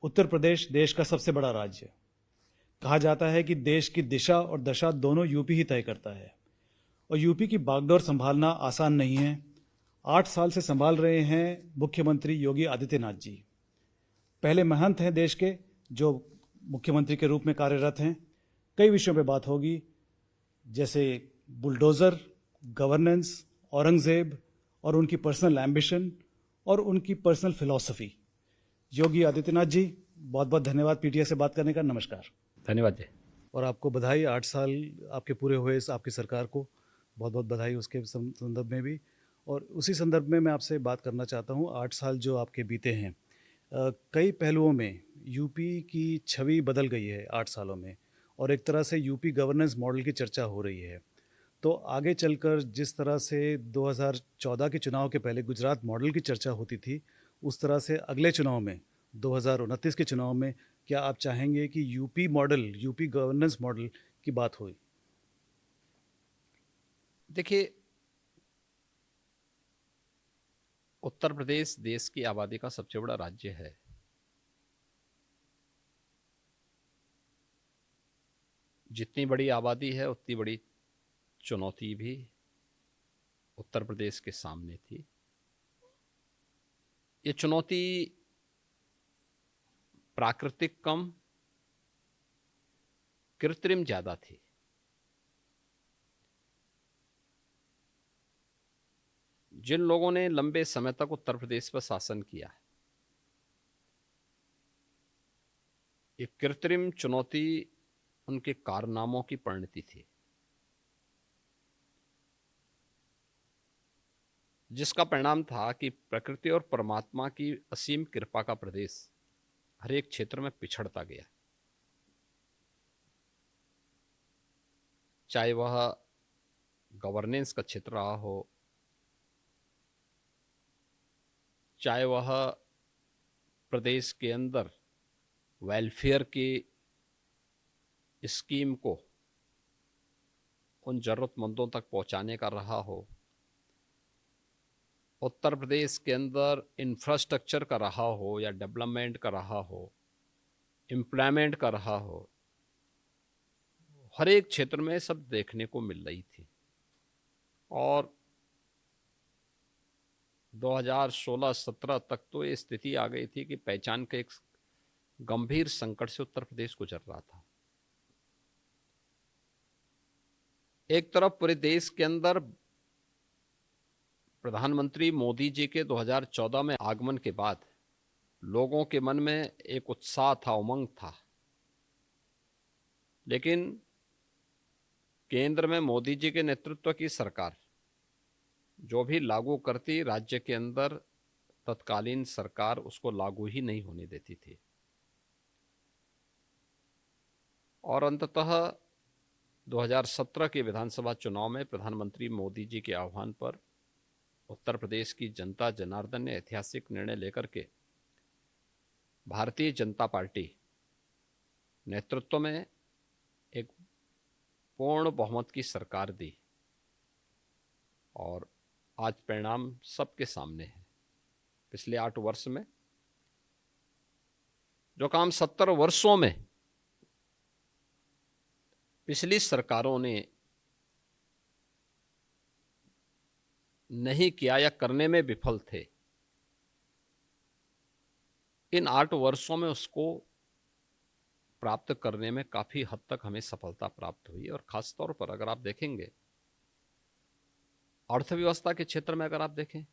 उत्तर प्रदेश देश का सबसे बड़ा राज्य है। कहा जाता है कि देश की दिशा और दशा दोनों यूपी ही तय करता है और यूपी की बागडोर संभालना आसान नहीं है। 8 साल से संभाल रहे हैं मुख्यमंत्री योगी आदित्यनाथ जी। पहले महंत हैं देश के, जो मुख्यमंत्री के रूप में कार्यरत हैं। कई विषयों पर बात होगी, जैसे बुलडोजर, गवर्नेंस, औरंगजेब और उनकी पर्सनल एम्बिशन और उनकी पर्सनल फिलॉसफी। योगी आदित्यनाथ जी, बहुत बहुत धन्यवाद पीटीआई से बात करने का। नमस्कार। धन्यवाद जी। और आपको बधाई, 8 साल आपके पूरे हुए इस आपकी सरकार को बहुत बहुत बधाई उसके संदर्भ में भी। और उसी संदर्भ में मैं आपसे बात करना चाहता हूँ, 8 साल जो आपके बीते हैं, कई पहलुओं में यूपी की छवि बदल गई है 8 सालों में, और एक तरह से यूपी गवर्नेंस मॉडल की चर्चा हो रही है। तो आगे चलकर जिस तरह से 2014 के चुनाव के पहले गुजरात मॉडल की चर्चा होती थी, उस तरह से अगले चुनाव में 2029 के चुनाव में क्या आप चाहेंगे कि UP model, UP governance model की बात होई? देखिए, उत्तर प्रदेश देश की आबादी का सबसे बड़ा राज्य है। जितनी बड़ी आबादी है उतनी बड़ी चुनौती भी उत्तर प्रदेश के सामने थी। ये चुनौती प्राकृतिक कम, कृत्रिम ज्यादा थी। जिन लोगों ने लंबे समय तक उत्तर प्रदेश पर शासन किया, ये कृत्रिम चुनौती उनके कारनामों की परिणति थी, जिसका परिणाम था कि प्रकृति और परमात्मा की असीम कृपा का प्रदेश हर एक क्षेत्र में पिछड़ता गया। चाहे वह गवर्नेंस का क्षेत्र रहा हो, चाहे वह प्रदेश के अंदर वेलफेयर की स्कीम को उन जरूरतमंदों तक पहुंचाने का रहा हो, उत्तर प्रदेश के अंदर इंफ्रास्ट्रक्चर का रहा हो या डेवलपमेंट का रहा हो, एम्प्लॉयमेंट का रहा हो, हर एक क्षेत्र में सब देखने को मिल रही थी। और 2016-17 तक तो ये स्थिति आ गई थी कि पहचान के एक गंभीर संकट से उत्तर प्रदेश गुजर रहा था। एक तरफ पूरे देश के अंदर प्रधानमंत्री मोदी जी के 2014 में आगमन के बाद लोगों के मन में एक उत्साह था, उमंग था, लेकिन केंद्र में मोदी जी के नेतृत्व की सरकार जो भी लागू करती, राज्य के अंदर तत्कालीन सरकार उसको लागू ही नहीं होने देती थी। और अंततः 2017 के विधानसभा चुनाव में प्रधानमंत्री मोदी जी के आह्वान पर उत्तर प्रदेश की जनता जनार्दन ने ऐतिहासिक निर्णय लेकर के भारतीय जनता पार्टी नेतृत्व में एक पूर्ण बहुमत की सरकार दी। और आज परिणाम सबके सामने है। पिछले 8 वर्ष में जो काम 70 वर्षों में पिछली सरकारों ने नहीं किया या करने में विफल थे, इन 8 वर्षों में उसको प्राप्त करने में काफी हद तक हमें सफलता प्राप्त हुई। और खास तौर पर अगर आप देखेंगे अर्थव्यवस्था के क्षेत्र में, अगर आप देखें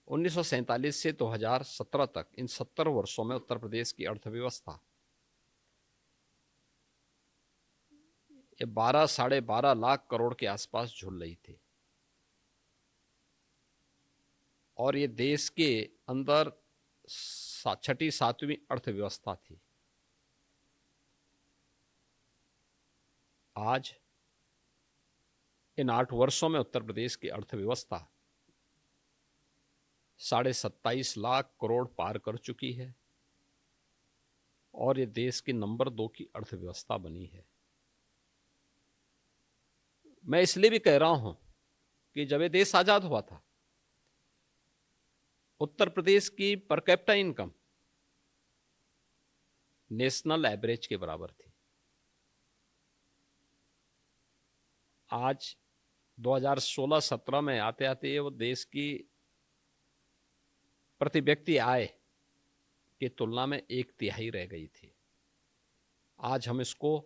1947 से 2017 तक इन 70 वर्षों में उत्तर प्रदेश की अर्थव्यवस्था ये 12-12.5 लाख करोड़ के आसपास झूल रही थी। और ये देश के अंदर 6वीं-7वीं अर्थव्यवस्था थी। आज इन 8 वर्षों में उत्तर प्रदेश की अर्थव्यवस्था 27.5 लाख करोड़ पार कर चुकी है और ये देश की नंबर 2 की अर्थव्यवस्था बनी है। मैं इसलिए भी कह रहा हूं कि जब ये देश आजाद हुआ था उत्तर प्रदेश की per capita income national average के बराबर थी। आज 2016-17 में आते आते वो देश की प्रति व्यक्ति आय की तुलना में 1/3 रह गई थी। आज हम इसको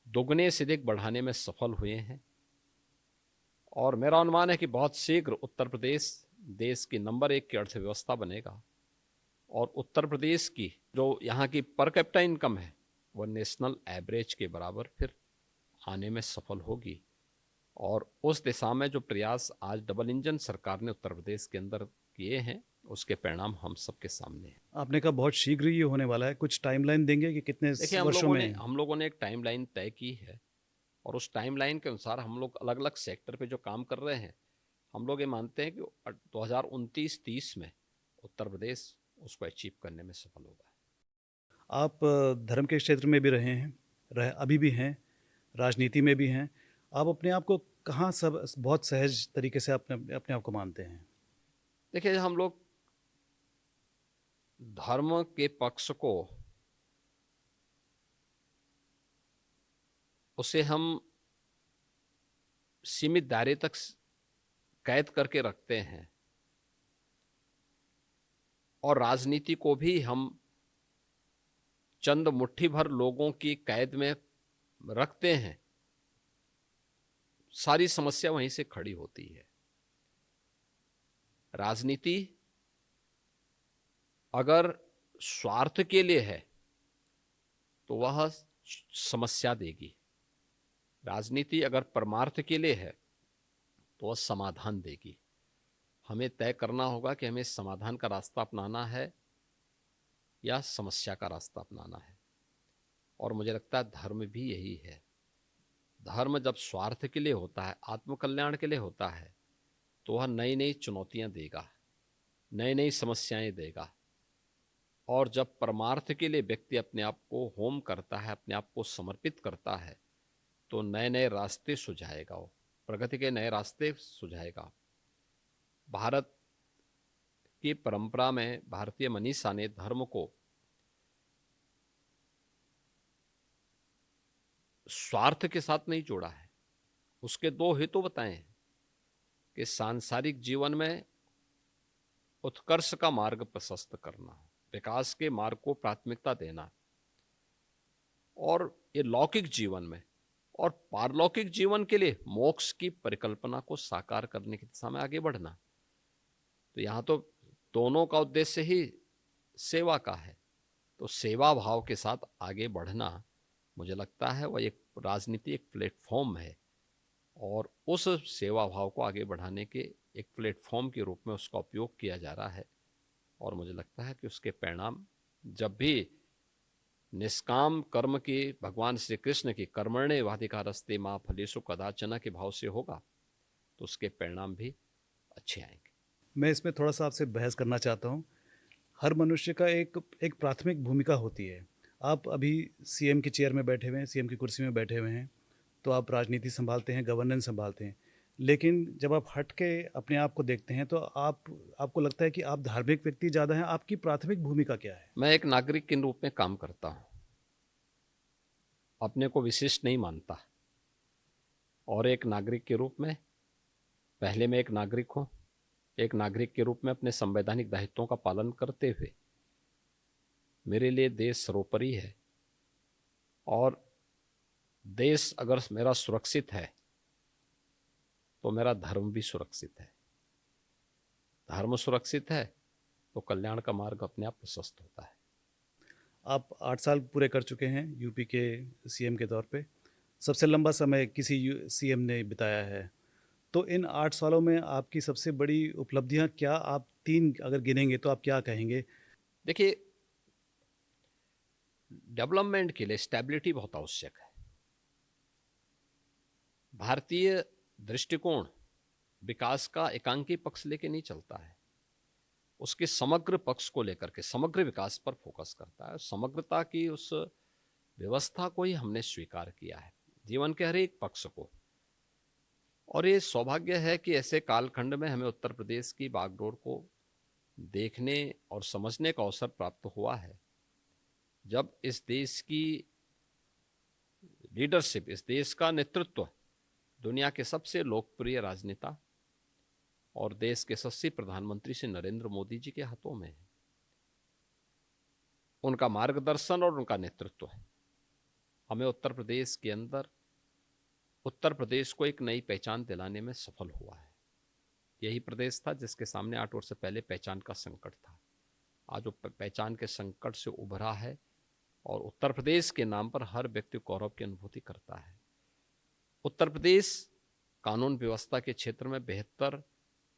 दोगुने से अधिक बढ़ाने में सफल हुए हैं और मेरा अनुमान है कि बहुत शीघ्र उत्तर प्रदेश देश की नंबर 1 की अर्थव्यवस्था बनेगा और उत्तर प्रदेश की जो यहाँ की पर कैपिटा इनकम है वह नेशनल एवरेज के बराबर फिर आने में सफल होगी। और उस दिशा में जो प्रयास आज डबल इंजन सरकार ने उत्तर प्रदेश के अंदर किए हैं उसके परिणाम हम सबके सामने हैं। आपने कहा बहुत शीघ्र ये होने वाला है, कुछ टाइमलाइन देंगे कि कितने देखिए वर्षों में? हम लोगों ने एक टाइमलाइन तय की है और उस टाइमलाइन के अनुसार हम लोग अलग अलग सेक्टर पे जो काम कर रहे हैं हम लोग ये मानते हैं कि 2029-30 में उत्तर प्रदेश उसको अचीव करने में सफल होगा। आप धर्म के क्षेत्र में भी रहे हैं, अभी भी हैं, राजनीति में भी हैं। आप अपने आप को कहाँ सब बहुत सहज तरीके से अपने अपने आप को मानते हैं? देखिए हम लोग धर्म के पक्ष को उसे हम सीमित दायरे तक कैद करके रखते हैं और राजनीति को भी हम चंद मुट्ठी भर लोगों की कैद में रखते हैं। सारी समस्या वहीं से खड़ी होती है। राजनीति अगर स्वार्थ के लिए है तो वह समस्या देगी, राजनीति अगर परमार्थ के लिए है तो वह समाधान देगी। हमें तय करना होगा कि हमें समाधान का रास्ता अपनाना है या समस्या का रास्ता अपनाना है। और मुझे लगता है धर्म भी यही है। धर्म जब स्वार्थ के लिए होता है, आत्मकल्याण के लिए होता है, तो वह नई नई चुनौतियां देगा, नई नई समस्याएं देगा। और जब परमार्थ के लिए व्यक्ति अपने आप को होम करता है, अपने आप को समर्पित करता है, तो नए नए रास्ते सुझाएगा, वो प्रगति के नए रास्ते सुझाएगा। भारत की परंपरा में भारतीय मनीषा ने धर्म को स्वार्थ के साथ नहीं जोड़ा है। उसके दो हेतु बताए हैं कि सांसारिक जीवन में उत्कर्ष का मार्ग प्रशस्त करना, विकास के मार्ग को प्राथमिकता देना, और ये लौकिक जीवन में और पारलौकिक जीवन के लिए मोक्ष की परिकल्पना को साकार करने की दिशा में आगे बढ़ना। तो यहाँ तो दोनों का उद्देश्य ही सेवा का है। तो सेवा भाव के साथ आगे बढ़ना, मुझे लगता है वह एक राजनीति एक प्लेटफॉर्म है और उस सेवा भाव को आगे बढ़ाने के एक प्लेटफॉर्म के रूप में उसका उपयोग किया जा रहा है। और मुझे लगता है कि उसके परिणाम जब भी निष्काम कर्म की भगवान श्री कृष्ण की कर्मण्येवाधिकारस्ते मा फलेषु कदाचन के भाव से होगा तो उसके परिणाम भी अच्छे आएंगे। मैं इसमें थोड़ा सा आपसे बहस करना चाहता हूँ। हर मनुष्य का एक प्राथमिक भूमिका होती है। आप अभी सीएम की चेयर में बैठे हुए हैं, सीएम की कुर्सी में बैठे हुए हैं, तो आप राजनीति संभालते हैं, गवर्नेंस संभालते हैं। लेकिन जब आप हट के अपने आप को देखते हैं तो आपको लगता है कि आप धार्मिक व्यक्ति ज़्यादा हैं। आपकी प्राथमिक भूमिका क्या है? मैं एक नागरिक के रूप में काम करता हूँ, अपने को विशिष्ट नहीं मानता। और एक नागरिक के रूप में पहले मैं एक नागरिक हूँ, एक नागरिक के रूप में अपने संवैधानिक दायित्वों का पालन करते हुए मेरे लिए देश सर्वोपरि है। और देश अगर मेरा सुरक्षित है तो मेरा धर्म भी सुरक्षित है। धर्म सुरक्षित है तो कल्याण का मार्ग अपने आप प्रशस्त होता है। आप 8 साल पूरे कर चुके हैं यूपी के सीएम के तौर पे। सबसे लंबा समय किसी सीएम ने बिताया है। तो इन 8 सालों में आपकी सबसे बड़ी उपलब्धियां क्या? आप 3 अगर गिनेंगे तो आप क्या कहेंगे? देखिए, डेवलपमेंट के लिए स्टेबिलिटी बहुत आवश्यक है। भारतीय दृष्टिकोण विकास का एकांकी पक्ष लेके नहीं चलता है, उसके समग्र पक्ष को लेकर के समग्र विकास पर फोकस करता है। समग्रता की उस व्यवस्था को ही हमने स्वीकार किया है जीवन के हर एक पक्ष को। और ये सौभाग्य है कि ऐसे कालखंड में हमें उत्तर प्रदेश की बागडोर को देखने और समझने का अवसर प्राप्त हुआ है जब इस देश की लीडरशिप, इस देश का नेतृत्व दुनिया के सबसे लोकप्रिय राजनेता और देश के यशस्वी प्रधानमंत्री श्री नरेंद्र मोदी जी के हाथों में है। उनका मार्गदर्शन और उनका नेतृत्व हमें उत्तर प्रदेश के अंदर उत्तर प्रदेश को एक नई पहचान दिलाने में सफल हुआ है। यही प्रदेश था जिसके सामने 8 वर्ष पहले पहचान का संकट था। आज वो पहचान के संकट से उभरा है और उत्तर प्रदेश के नाम पर हर व्यक्ति गौरव की अनुभूति करता है। उत्तर प्रदेश कानून व्यवस्था के क्षेत्र में बेहतर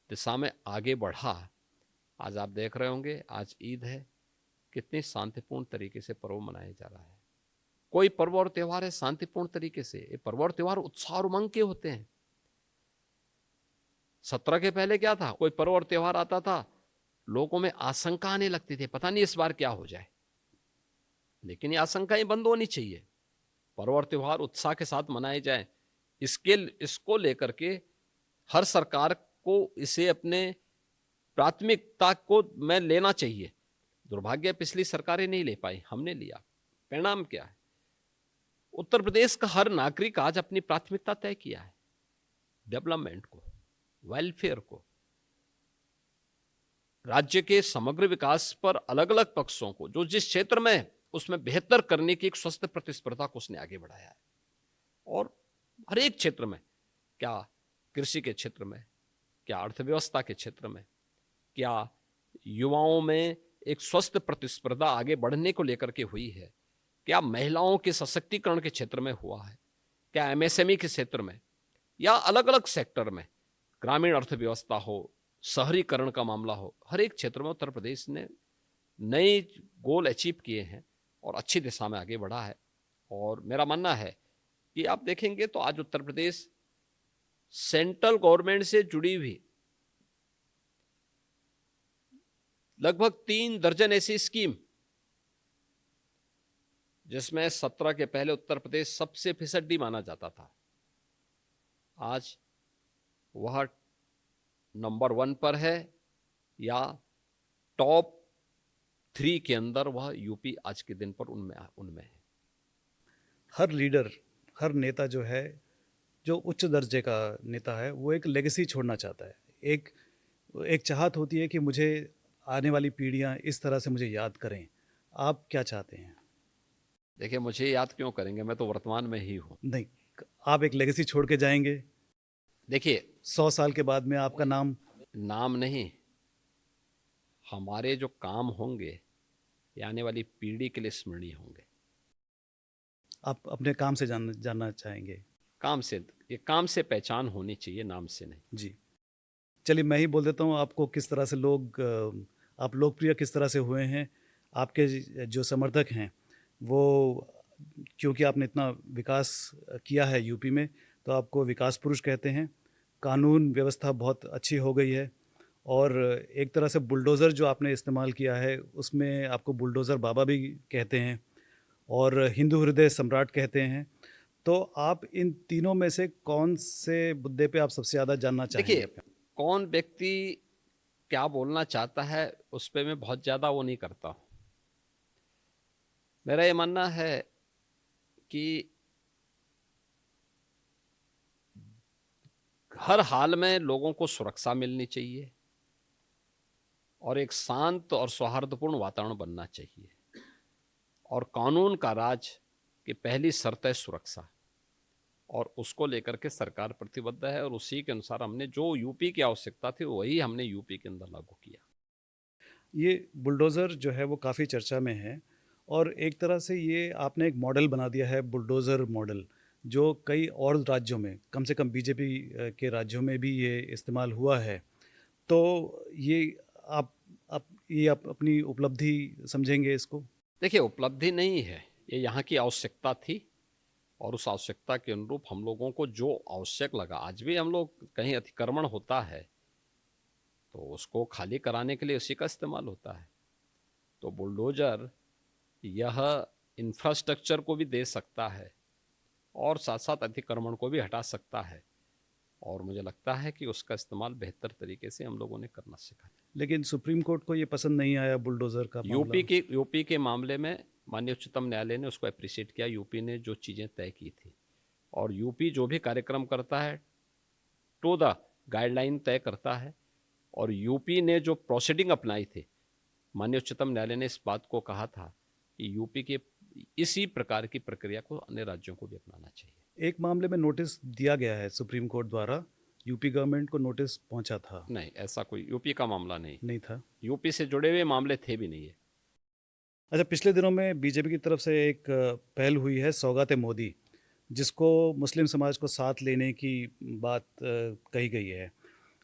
दिशा में आगे बढ़ा। आज आप देख रहे होंगे, आज ईद है, कितनी शांतिपूर्ण तरीके से पर्व मनाया जा रहा है। कोई पर्व और त्योहार है शांतिपूर्ण तरीके से, ये पर्व और त्योहार उत्साह और उमंग के होते हैं। 17 के पहले क्या था, कोई पर्व और त्योहार आता था, लोगों में आशंका आने लगती थी, पता नहीं इस बार क्या हो जाए। लेकिन ये आशंकाएं बंद होनी चाहिए, पर्व और त्योहार उत्साह के साथ मनाए जाए। इसको लेकर के हर सरकार को इसे अपने प्राथमिकता को में लेना चाहिए। दुर्भाग्य पिछली सरकारें नहीं ले पाई, हमने लिया। परिणाम क्या है, उत्तर प्रदेश का हर नागरिक आज अपनी प्राथमिकता तय किया है, डेवलपमेंट को, वेलफेयर को, राज्य के समग्र विकास पर अलग अलग पक्षों को, जो जिस क्षेत्र में है उसमें बेहतर करने की एक स्वस्थ प्रतिस्पर्धा को उसने आगे बढ़ाया है। और हर एक क्षेत्र में, क्या कृषि के क्षेत्र में, क्या अर्थव्यवस्था के क्षेत्र में, क्या युवाओं में एक स्वस्थ प्रतिस्पर्धा आगे बढ़ने को लेकर के हुई है, क्या महिलाओं के सशक्तिकरण के क्षेत्र में हुआ है, क्या एमएसएमई के क्षेत्र में, या अलग अलग सेक्टर में, ग्रामीण अर्थव्यवस्था हो, शहरीकरण का मामला हो, हर एक क्षेत्र में उत्तर प्रदेश ने नए गोल अचीव किए हैं और अच्छी दिशा में आगे बढ़ा है। और मेरा मानना है कि आप देखेंगे तो आज उत्तर प्रदेश सेंट्रल गवर्नमेंट से जुड़ी हुई लगभग 3 दर्जन ऐसी स्कीम, जिसमें 17 के पहले उत्तर प्रदेश सबसे फिसड्डी माना जाता था, आज वह नंबर 1 पर है या टॉप 3 के अंदर वह यूपी आज के दिन पर उनमें है। हर लीडर, हर नेता जो है, जो उच्च दर्जे का नेता है, वो एक लेगेसी छोड़ना चाहता है। एक चाहत होती है कि मुझे आने वाली पीढ़ियां इस तरह से मुझे याद करें। आप क्या चाहते हैं? देखिए, मुझे याद क्यों करेंगे, मैं तो वर्तमान में ही हूँ। नहीं, आप एक लेगेसी छोड़ के जाएंगे। देखिए, 100 साल के बाद में आपका नाम नहीं, हमारे जो काम होंगे ये आने वाली पीढ़ी के लिए स्मरणीय होंगे। आप अपने काम से जानना चाहेंगे? काम से, ये काम से पहचान होनी चाहिए, नाम से नहीं। जी, चलिए मैं ही बोल देता हूँ आपको किस तरह से आप लोकप्रिय किस तरह से हुए हैं। आपके जो समर्थक हैं वो, क्योंकि आपने इतना विकास किया है यूपी में, तो आपको विकास पुरुष कहते हैं। कानून व्यवस्था बहुत अच्छी हो गई है और एक तरह से बुलडोज़र जो आपने इस्तेमाल किया है उसमें आपको बुलडोज़र बाबा भी कहते हैं और हिंदू हृदय सम्राट कहते हैं। तो आप इन तीनों में से कौन से मुद्दे पे आप सबसे ज़्यादा जानना चाहेंगे? देखिए, कौन व्यक्ति क्या बोलना चाहता है उस पर मैं बहुत ज़्यादा वो नहीं करता हूँ। मेरा ये मानना है कि हर हाल में लोगों को सुरक्षा मिलनी चाहिए और एक शांत और सौहार्दपूर्ण वातावरण बनना चाहिए, और कानून का राज की पहली शर्त है सुरक्षा, और उसको लेकर के सरकार प्रतिबद्ध है और उसी के अनुसार हमने जो यूपी की आवश्यकता थी वही हमने यूपी के अंदर लागू किया। ये बुलडोज़र जो है वो काफ़ी चर्चा में है और एक तरह से ये आपने एक मॉडल बना दिया है, बुलडोज़र मॉडल, जो कई और राज्यों में, कम से कम बीजेपी के राज्यों में भी ये इस्तेमाल हुआ है। तो ये आप आप अपनी उपलब्धि समझेंगे इसको? देखिए, उपलब्धि नहीं है, ये यहाँ की आवश्यकता थी और उस आवश्यकता के अनुरूप हम लोगों को जो आवश्यक लगा, आज भी हम लोग कहीं अतिक्रमण होता है तो उसको खाली कराने के लिए उसी का इस्तेमाल होता है। तो बुलडोजर यह इंफ्रास्ट्रक्चर को भी दे सकता है और साथ साथ अतिक्रमण को भी हटा सकता है, और मुझे लगता है कि उसका इस्तेमाल बेहतर तरीके से हम लोगों ने करना सीखा। लेकिन सुप्रीम कोर्ट को ये पसंद नहीं आया बुलडोजर का मामला। यूपी के मामले में माननीय उच्चतम न्यायालय ने उसको अप्रिशिएट किया। यूपी ने जो चीज़ें तय की थी, और यूपी जो भी कार्यक्रम करता है टू द गाइडलाइन तय करता है, और यूपी ने जो प्रोसीडिंग अपनाई थी, माननीय उच्चतम न्यायालय ने इस बात को कहा था कि यूपी के इसी प्रकार की प्रक्रिया को अन्य राज्यों को भी अपनाना चाहिए। एक मामले में नोटिस दिया गया है सुप्रीम कोर्ट द्वारा, यूपी गवर्नमेंट को नोटिस पहुंचा था। नहीं, ऐसा कोई यूपी का मामला नहीं था। यूपी से जुड़े हुए मामले थे भी नहीं है। अच्छा, पिछले दिनों में बीजेपी की तरफ से एक पहल हुई है सौगात मोदी, जिसको मुस्लिम समाज को साथ लेने की बात कही गई है,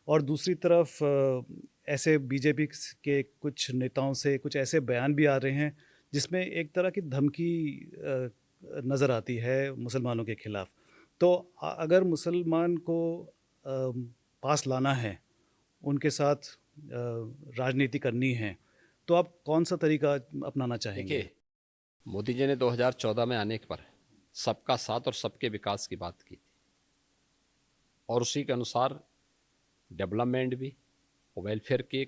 और दूसरी तरफ ऐसे बीजेपी के कुछ नेताओं से कुछ ऐसे बयान भी आ रहे हैं जिसमें एक तरह की धमकी नज़र आती है मुसलमानों के खिलाफ। तो अगर मुसलमान को पास लाना है, उनके साथ राजनीति करनी है, तो आप कौन सा तरीका अपनाना चाहेंगे? देखिए, मोदी जी ने 2014 में आने पर सबका साथ और सबके विकास की बात की थी, और उसी के अनुसार डेवलपमेंट भी, वेलफेयर की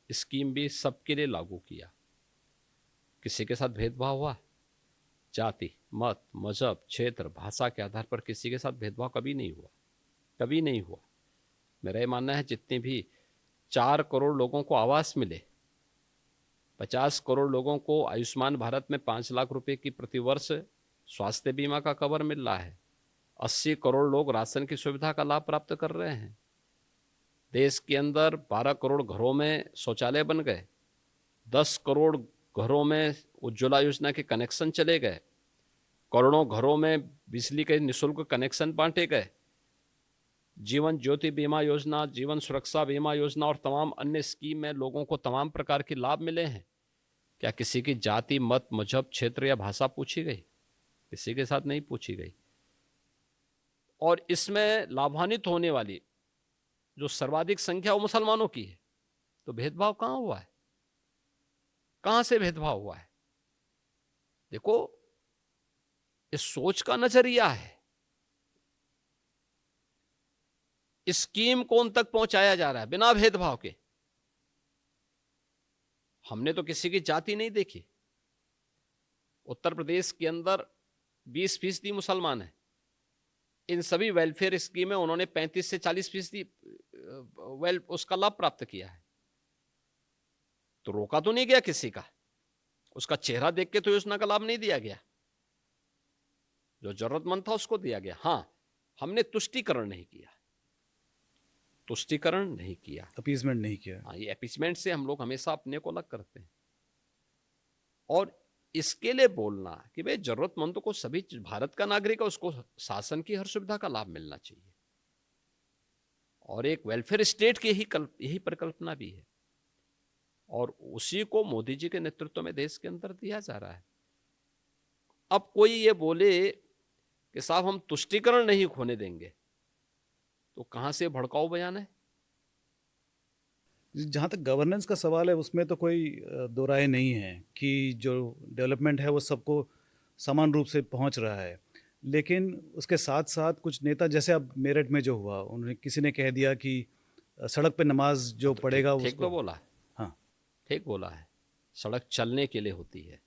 स्कीम भी सबके लिए लागू किया। किसी के साथ भेदभाव हुआ? जाति, मत, मजहब, क्षेत्र, भाषा के आधार पर किसी के साथ भेदभाव कभी नहीं हुआ, कभी नहीं हुआ। मेरा ये मानना है जितने भी 4 करोड़ लोगों को आवास मिले, 50 करोड़ लोगों को आयुष्मान भारत में 5 लाख रुपए की प्रतिवर्ष स्वास्थ्य बीमा का कवर मिल रहा है, 80 करोड़ लोग राशन की सुविधा का लाभ प्राप्त कर रहे हैं, देश के अंदर 12 करोड़ घरों में शौचालय बन गए, 10 करोड़ घरों में उज्ज्वला योजना के कनेक्शन चले गए, करोड़ों घरों में बिजली के निःशुल्क कनेक्शन बांटे गए, जीवन ज्योति बीमा योजना, जीवन सुरक्षा बीमा योजना और तमाम अन्य स्कीम में लोगों को तमाम प्रकार के लाभ मिले हैं। क्या किसी की जाति, मत, मजहब, क्षेत्र या भाषा पूछी गई? किसी के साथ नहीं पूछी गई। और इसमें लाभान्वित होने वाली जो सर्वाधिक संख्या वो मुसलमानों की है। तो भेदभाव कहां हुआ है? कहां से भेदभाव हुआ है? देखो, इस सोच का नजरिया है। स्कीम को उन तक पहुंचाया जा रहा है बिना भेदभाव के। हमने तो किसी की जाति नहीं देखी। उत्तर प्रदेश के अंदर 20% मुसलमान है। इन सभी वेलफेयर स्कीम में उन्होंने 35 से 40% उसका लाभ प्राप्त किया है। तो रोका तो नहीं गया किसी का, उसका चेहरा देख के तो योजना का लाभ नहीं दिया गया। जो जरूरतमंद था उसको दिया गया। हां, हमने तुष्टीकरण नहीं किया, तुष्टीकरण नहीं किया, अपीजमेंट नहीं किया। हाँ, ये अपीजमेंट से हम लोग हमेशा अपने को अलग करते हैं। और इसके लिए बोलना कि भाई जरूरतमंदों को, सभी भारत का नागरिक है, उसको शासन की हर सुविधा का लाभ मिलना चाहिए, और एक वेलफेयर स्टेट की यही परिकल्पना भी है, और उसी को मोदी जी के नेतृत्व में देश के अंदर दिया जा रहा है। अब कोई ये बोले कि साहब हम तुष्टीकरण नहीं होने देंगे, तो कहां से भड़काऊ बयान है? जहाँ तक गवर्नेंस का सवाल है, उसमें तो कोई दो राय नहीं है कि जो डेवलपमेंट है वो सबको समान रूप से पहुँच रहा है। लेकिन उसके साथ साथ कुछ नेता, जैसे अब मेरठ में जो हुआ, उन्होंने किसी ने कह दिया कि सड़क पे नमाज जो तो पढ़ेगा ठीक उसको। तो बोला है। हाँ, ठीक बोला है। सड़क चलने के लिए होती है,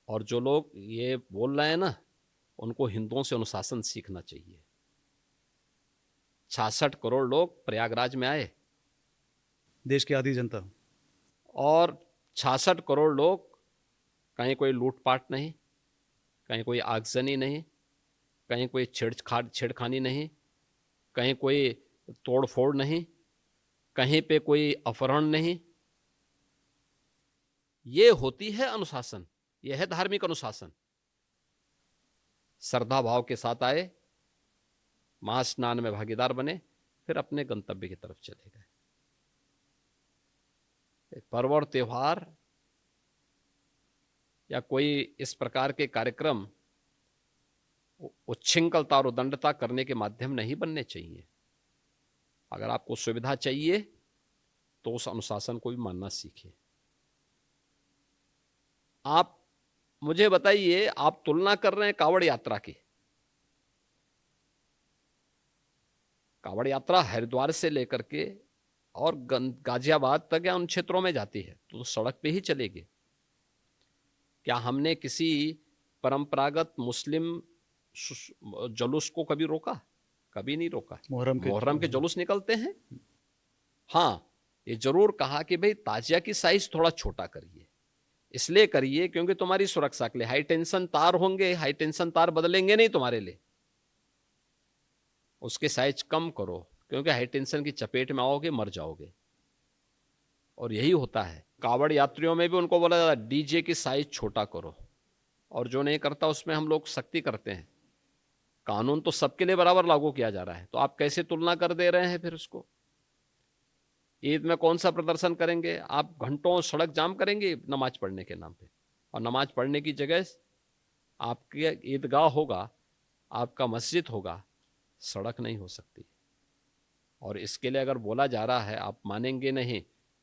और जो लोग ये बोल रहे हैं ना, उनको हिंदुओं से अनुशासन सीखना चाहिए। 66 करोड़ लोग प्रयागराज में आए, देश की आधी जनता, और 66 करोड़ लोग, कहीं कोई लूटपाट नहीं, कहीं कोई आगजनी नहीं, कहीं कोई छेड़खानी नहीं, कहीं कोई तोड़फोड़ नहीं, कहीं पे कोई अपहरण नहीं। ये होती है अनुशासन, ये है धार्मिक अनुशासन। श्रद्धा भाव के साथ आए, महास्नान में भागीदार बने, फिर अपने गंतव्य की तरफ चले गए। पर्व और त्योहार या कोई इस प्रकार के कार्यक्रम उच्छृंखलता और उदंडता करने के माध्यम नहीं बनने चाहिए। अगर आपको सुविधा चाहिए तो उस अनुशासन को भी मानना सीखिए। आप मुझे बताइए, आप तुलना कर रहे हैं कांवड़ यात्रा की। कांवड़ यात्रा हरिद्वार से लेकर के और गाजियाबाद तक या उन क्षेत्रों में जाती है तो सड़क पे ही चलेगी। क्या हमने किसी परंपरागत मुस्लिम जुलूस को कभी रोका? कभी नहीं रोका। मुहर्रम के जुलूस निकलते हैं। हाँ, ये जरूर कहा कि भाई ताजिया की साइज थोड़ा छोटा करिए, इसलिए करिए क्योंकि तुम्हारी सुरक्षा के लिए हाई टेंशन तार होंगे, हाई टेंशन तार बदलेंगे नहीं तुम्हारे लिए, उसके साइज कम करो क्योंकि हाई टेंशन की चपेट में आओगे मर जाओगे। और यही होता है। कावड़ यात्रियों में भी उनको बोला जाता है डीजे की साइज छोटा करो, और जो नहीं करता उसमें हम लोग सख्ती करते हैं। कानून तो सबके लिए बराबर लागू किया जा रहा है, तो आप कैसे तुलना कर दे रहे हैं फिर उसको? ईद में कौन सा प्रदर्शन करेंगे? आप घंटों सड़क जाम करेंगे नमाज पढ़ने के नाम पे, और नमाज पढ़ने की जगह आपके ईदगाह होगा, आपका मस्जिद होगा, सड़क नहीं हो सकती। और इसके लिए अगर बोला जा रहा है, आप मानेंगे नहीं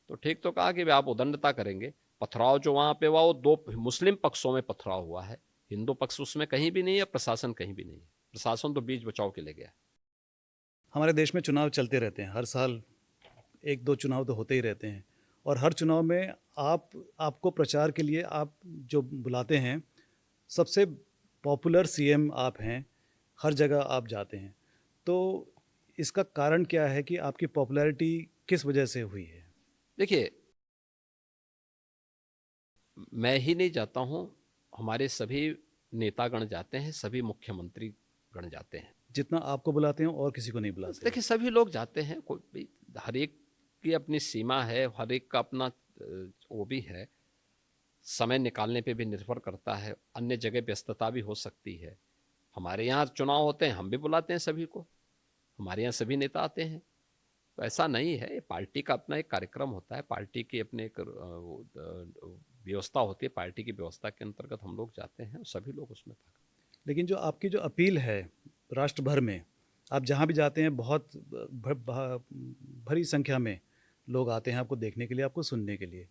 तो ठीक तो कहा कि आप उदंडता करेंगे। पथराव जो वहां पे हुआ वो दो मुस्लिम पक्षों में पथराव हुआ है, हिंदू पक्ष उसमें कहीं भी नहीं है, प्रशासन कहीं भी नहीं है। प्रशासन तो बीच बचाव के लिए गया। हमारे देश में चुनाव चलते रहते हैं, हर साल एक दो चुनाव तो होते ही रहते हैं, और हर चुनाव में आपको प्रचार के लिए आप जो बुलाते हैं, सबसे पॉपुलर सीएम आप हैं, हर जगह आप जाते हैं। तो इसका कारण क्या है कि आपकी पॉपुलैरिटी किस वजह से हुई है? देखिए, मैं ही नहीं जाता हूं, हमारे सभी नेतागण जाते हैं, सभी मुख्यमंत्री गण जाते हैं। जितना आपको बुलाते हैं और किसी को नहीं बुलाते? देखिए, सभी लोग जाते हैं, कोई हर एक की अपनी सीमा है, हर एक का अपना वो भी है, समय निकालने पे भी निर्भर करता है, अन्य जगह व्यस्तता भी हो सकती है। हमारे यहाँ चुनाव होते हैं, हम भी बुलाते हैं सभी को, हमारे यहाँ सभी नेता आते हैं। तो ऐसा नहीं है, पार्टी का अपना एक कार्यक्रम होता है, पार्टी की अपने एक व्यवस्था होती है, पार्टी की व्यवस्था के अंतर्गत हम लोग जाते हैं, सभी लोग उसमें भाग। लेकिन जो आपकी जो अपील है राष्ट्र भर में, आप जहाँ भी जाते हैं बहुत भरी संख्या में लोग आते हैं आपको देखने के लिए, आपको सुनने के लिए।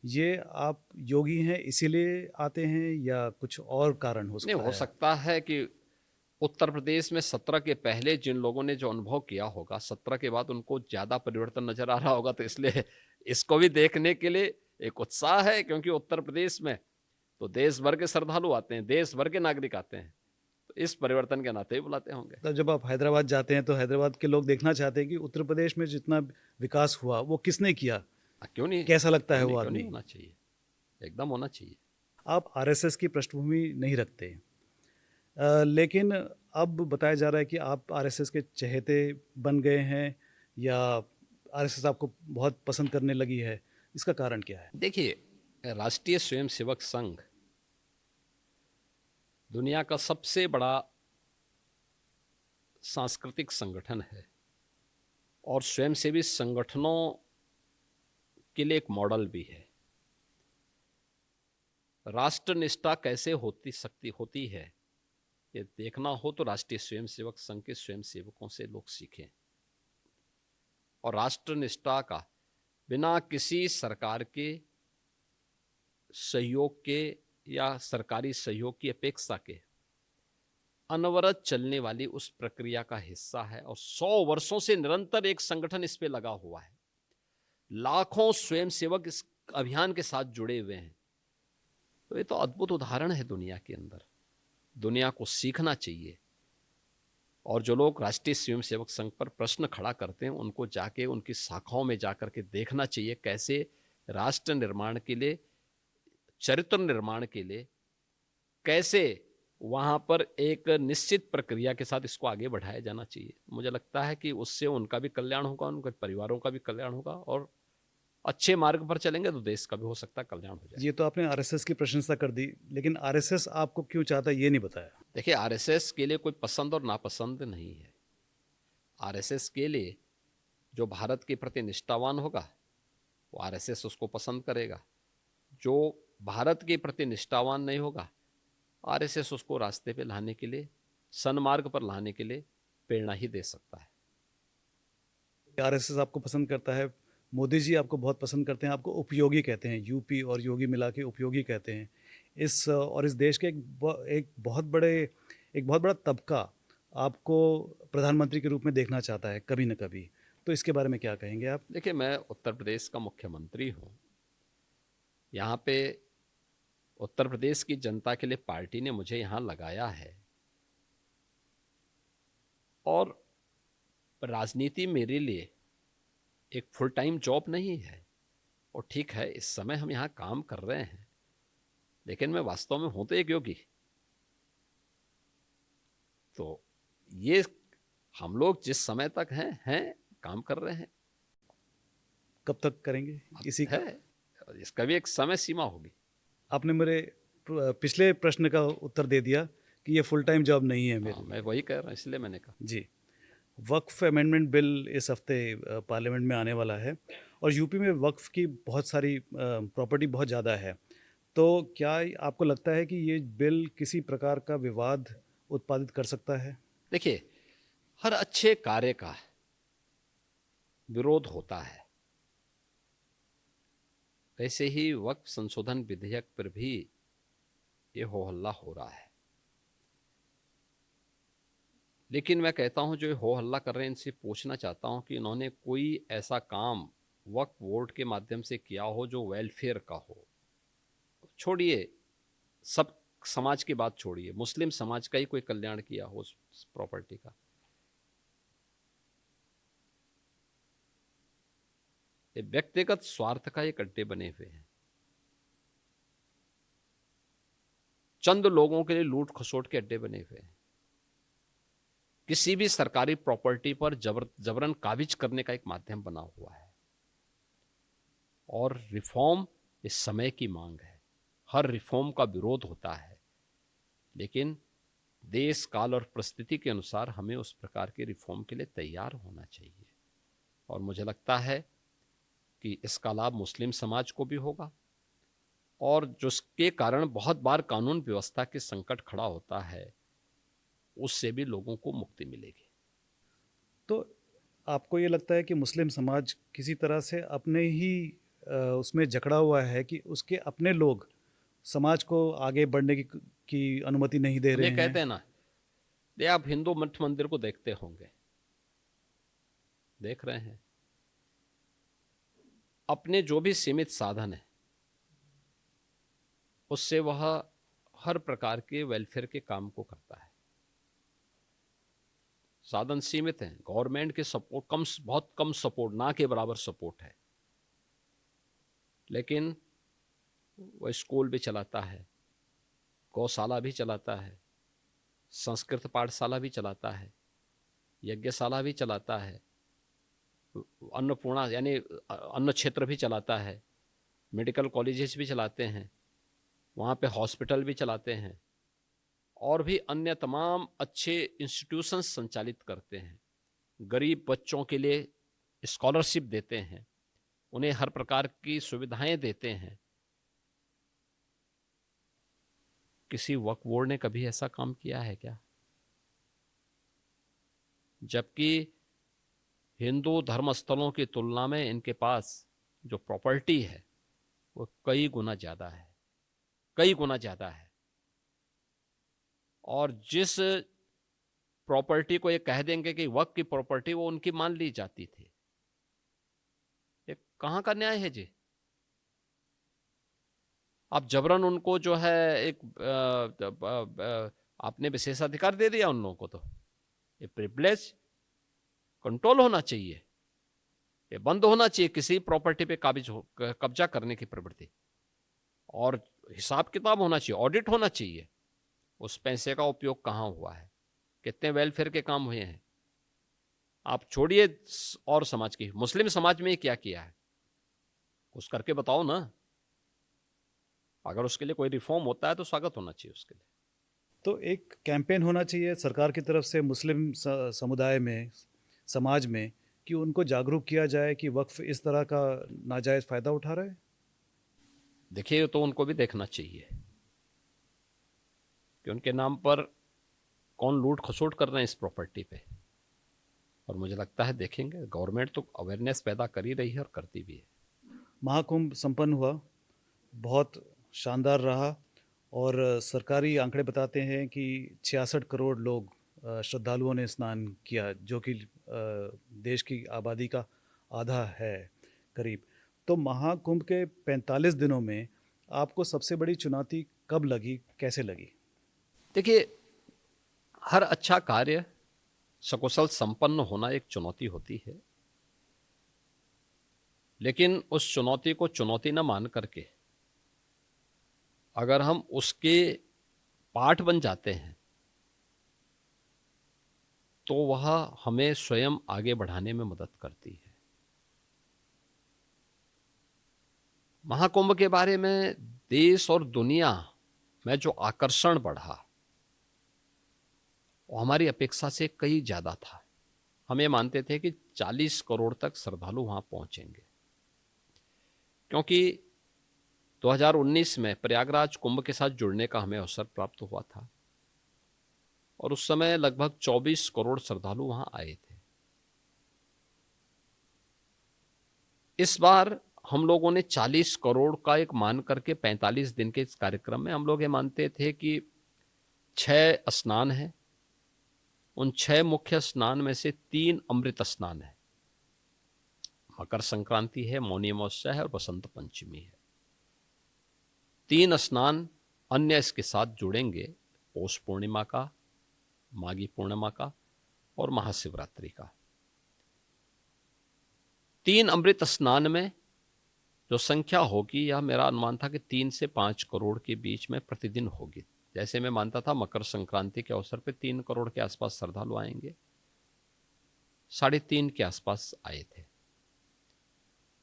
ये आप योगी हैं इसीलिए आते हैं या कुछ और कारण हो सकता है? नहीं, हो सकता है कि उत्तर प्रदेश में 17 के पहले जिन लोगों ने जो अनुभव किया होगा, 17 के बाद उनको ज्यादा परिवर्तन नजर आ रहा होगा, तो इसलिए इसको भी देखने के लिए एक उत्साह है। क्योंकि उत्तर प्रदेश में तो देश भर के श्रद्धालु आते हैं, देश भर के नागरिक आते हैं, तो इस परिवर्तन के नाते ही बुलाते होंगे। तब जब आप हैदराबाद जाते हैं तो हैदराबाद के लोग देखना चाहते हैं कि उत्तर प्रदेश में जितना विकास हुआ वो किसने किया, क्यों नहीं? कैसा लगता है वो क्यों आदमी? नहीं होना चाहिए, एकदम होना चाहिए। आप आरएसएस की पृष्ठभूमि नहीं रखते, लेकिन अब बताया जा रहा है कि आप आरएसएस के चहेते बन गए हैं या आरएसएस आपको बहुत पसंद करने लगी है, इसका कारण क्या है? देखिए, राष्ट्रीय स्वयंसेवक संघ दुनिया का सबसे बड़ा सांस्कृतिक संगठन है और स्वयंसेवी संगठनों के लिए एक मॉडल भी है। राष्ट्रनिष्ठा कैसे होती है, ये देखना हो तो राष्ट्रीय स्वयंसेवक संघ के स्वयंसेवकों से लोग सीखें। और राष्ट्रनिष्ठा का बिना किसी सरकार के सहयोग के या सरकारी सहयोग की अपेक्षा के अनवरत चलने वाली उस प्रक्रिया का हिस्सा है, और 100 वर्षों से निरंतर एक संगठन इस पे लगा हुआ है। लाखों स्वयंसेवक इस अभियान के साथ जुड़े हुए हैं। तो ये तो अद्भुत उदाहरण है दुनिया के अंदर, दुनिया को सीखना चाहिए। और जो लोग राष्ट्रीय स्वयंसेवक संघ पर प्रश्न खड़ा करते हैं, उनको जाके उनकी शाखाओं में जाकर के देखना चाहिए कैसे राष्ट्र निर्माण के लिए, चरित्र निर्माण के लिए कैसे वहां पर एक निश्चित प्रक्रिया के साथ इसको आगे बढ़ाया जाना चाहिए। मुझे लगता है कि उससे उनका भी कल्याण होगा, उनके परिवारों का भी कल्याण होगा, और अच्छे मार्ग पर चलेंगे तो देश का भी हो सकता है कल्याण हो जाए। ये तो आपने आरएसएस की प्रशंसा कर दी, लेकिन आरएसएस आपको क्यों चाहता है ये नहीं बताया। देखिए, आरएसएस के लिए कोई पसंद और नापसंद नहीं है। आरएसएस के लिए जो भारत के प्रति निष्ठावान होगा वो आरएसएस उसको पसंद करेगा। जो भारत के प्रति निष्ठावान नहीं होगा, आरएसएस उसको रास्ते पे लाने के लिए, सन्मार्ग पर लाने के लिए प्रेरणा ही दे सकता है। आरएसएस आपको पसंद करता है, मोदी जी आपको बहुत पसंद करते हैं, आपको उपयोगी कहते हैं, यूपी और योगी मिला के उपयोगी कहते हैं। इस देश के एक बहुत बड़ा तबका आपको प्रधानमंत्री के रूप में देखना चाहता है कभी न कभी। तो इसके बारे में क्या कहेंगे आप? देखिए, मैं उत्तर प्रदेश का मुख्यमंत्री हूँ। यहाँ पे उत्तर प्रदेश की जनता के लिए पार्टी ने मुझे यहाँ लगाया है, और राजनीति मेरे लिए एक फुल टाइम जॉब नहीं है। और ठीक है, इस समय हम यहाँ काम कर रहे हैं, लेकिन मैं वास्तव में हूं तो एक योगी। तो ये हम लोग जिस समय तक हैं काम कर रहे हैं। कब तक करेंगे इसी का? है, इसका भी एक समय सीमा होगी। आपने मेरे पिछले प्रश्न का उत्तर दे दिया कि ये फुल टाइम जॉब नहीं है हाँ, मेरे मैं वही कह रहा हूँ, इसलिए मैंने कहा। जी। वक्फ अमेंडमेंट बिल इस हफ्ते पार्लियामेंट में आने वाला है और यूपी में वक्फ की बहुत सारी प्रॉपर्टी बहुत ज़्यादा है। तो क्या आपको लगता है कि ये बिल किसी प्रकार का विवाद उत्पादित कर सकता है? देखिए, हर अच्छे कार्य का विरोध होता है। वैसे ही वक्फ संशोधन विधेयक पर भी ये हो हल्ला हो रहा है। लेकिन मैं कहता हूं, जो हो हल्ला कर रहे हैं, इनसे पूछना चाहता हूं कि इन्होंने कोई ऐसा काम वक्फ बोर्ड के माध्यम से किया हो जो वेलफेयर का हो। छोड़िए, सब समाज की बात छोड़िए, मुस्लिम समाज का ही कोई कल्याण किया हो उस प्रॉपर्टी का। ये व्यक्तिगत स्वार्थ का एक अड्डे बने हुए हैं। चंद लोगों के लिए लूट खसोट के अड्डे बने हुए हैं। किसी भी सरकारी प्रॉपर्टी पर जबरन काबिज करने का एक माध्यम बना हुआ है। और रिफॉर्म इस समय की मांग है। हर रिफॉर्म का विरोध होता है, लेकिन देश काल और परिस्थिति के अनुसार हमें उस प्रकार के रिफॉर्म के लिए तैयार होना चाहिए। और मुझे लगता है कि इसका लाभ मुस्लिम समाज को भी होगा, और जिसके कारण बहुत बार कानून व्यवस्था के संकट खड़ा होता है, उससे भी लोगों को मुक्ति मिलेगी। तो आपको ये लगता है कि मुस्लिम समाज किसी तरह से अपने ही उसमें जकड़ा हुआ है कि उसके अपने लोग समाज को आगे बढ़ने की अनुमति नहीं दे हम रहे ये कहते हैं? हैं ना, ये आप हिंदू मठ मंदिर को देखते होंगे, देख रहे हैं, अपने जो भी सीमित साधन है उससे वह हर प्रकार के वेलफेयर के काम को करता है। साधन सीमित हैं, गवर्नमेंट के सपोर्ट कम, बहुत कम सपोर्ट, ना के बराबर सपोर्ट है, लेकिन वह स्कूल भी चलाता है, गौशाला भी चलाता है, संस्कृत पाठशाला भी चलाता है, यज्ञशाला भी चलाता है, अन्नपूर्णा यानी अन्न क्षेत्र भी चलाता है, मेडिकल कॉलेजेस भी चलाते हैं, वहाँ पे हॉस्पिटल भी चलाते हैं, और भी अन्य तमाम अच्छे इंस्टीट्यूशंस संचालित करते हैं। गरीब बच्चों के लिए स्कॉलरशिप देते हैं, उन्हें हर प्रकार की सुविधाएं देते हैं। किसी वक्फ बोर्ड ने कभी ऐसा काम किया है क्या? जबकि हिंदू धर्म स्थलों की तुलना में इनके पास जो प्रॉपर्टी है वो कई गुना ज़्यादा है, कई गुना ज़्यादा है। और जिस प्रॉपर्टी को ये कह देंगे कि वक्फ की प्रॉपर्टी, वो उनकी मान ली जाती थी। ये कहाँ का न्याय है जी? आप जबरन उनको जो है एक आपने विशेषाधिकार दे दिया उन लोगों को। तो ये प्रिविलेज कंट्रोल होना चाहिए, ये बंद होना चाहिए किसी प्रॉपर्टी पे कब्जा करने की प्रवृत्ति। और हिसाब किताब होना चाहिए, ऑडिट होना चाहिए, उस पैसे का उपयोग कहाँ हुआ है, कितने वेलफेयर के काम हुए हैं। आप छोड़िए और समाज की, मुस्लिम समाज में क्या किया है कुछ करके बताओ ना। अगर उसके लिए कोई रिफॉर्म होता है तो स्वागत होना चाहिए उसके लिए। तो एक कैंपेन होना चाहिए सरकार की तरफ से मुस्लिम समुदाय में, समाज में, कि उनको जागरूक किया जाए कि वक्फ इस तरह का नाजायज़ फ़ायदा उठा रहा है। देखिए, तो उनको भी देखना चाहिए कि उनके नाम पर कौन लूट खसोट कर रहे हैं इस प्रॉपर्टी पे। और मुझे लगता है देखेंगे, गवर्नमेंट तो अवेयरनेस पैदा कर ही रही है और करती भी है। महाकुंभ संपन्न हुआ, बहुत शानदार रहा और सरकारी आंकड़े बताते हैं कि 66 करोड़ लोग श्रद्धालुओं ने स्नान किया, जो कि देश की आबादी का आधा है करीब। तो महाकुंभ के 45 दिनों में आपको सबसे बड़ी चुनौती कब लगी, कैसे लगी? देखिए, हर अच्छा कार्य सकुशल संपन्न होना एक चुनौती होती है, लेकिन उस चुनौती को चुनौती न मान करके अगर हम उसके पार्ट बन जाते हैं तो वह हमें स्वयं आगे बढ़ाने में मदद करती है। महाकुंभ के बारे में देश और दुनिया में जो आकर्षण बढ़ा वो हमारी अपेक्षा से कई ज्यादा था। हम ये मानते थे कि 40 करोड़ तक श्रद्धालु वहां पहुंचेंगे, क्योंकि 2019 में प्रयागराज कुंभ के साथ जुड़ने का हमें अवसर प्राप्त हुआ था और उस समय लगभग 24 करोड़ श्रद्धालु वहां आए थे। इस बार हम लोगों ने 40 करोड़ का एक मान करके 45 दिन के इस कार्यक्रम में हम लोग ये मानते थे कि 6 स्नान है, उन 6 मुख्य स्नान में से 3 अमृत स्नान है। मकर संक्रांति है, मौनी अमावस्या है और बसंत पंचमी है। 3 स्नान अन्य इसके साथ जुड़ेंगे, पौष पूर्णिमा का, माघी पूर्णिमा का और महाशिवरात्रि का। 3 अमृत स्नान में जो संख्या होगी, यह मेरा अनुमान था कि 3 से 5 करोड़ के बीच में प्रतिदिन होगी। जैसे मैं मानता था मकर संक्रांति के अवसर पर 3 करोड़ के आसपास श्रद्धालु आएंगे, 3.5 के आसपास आए थे।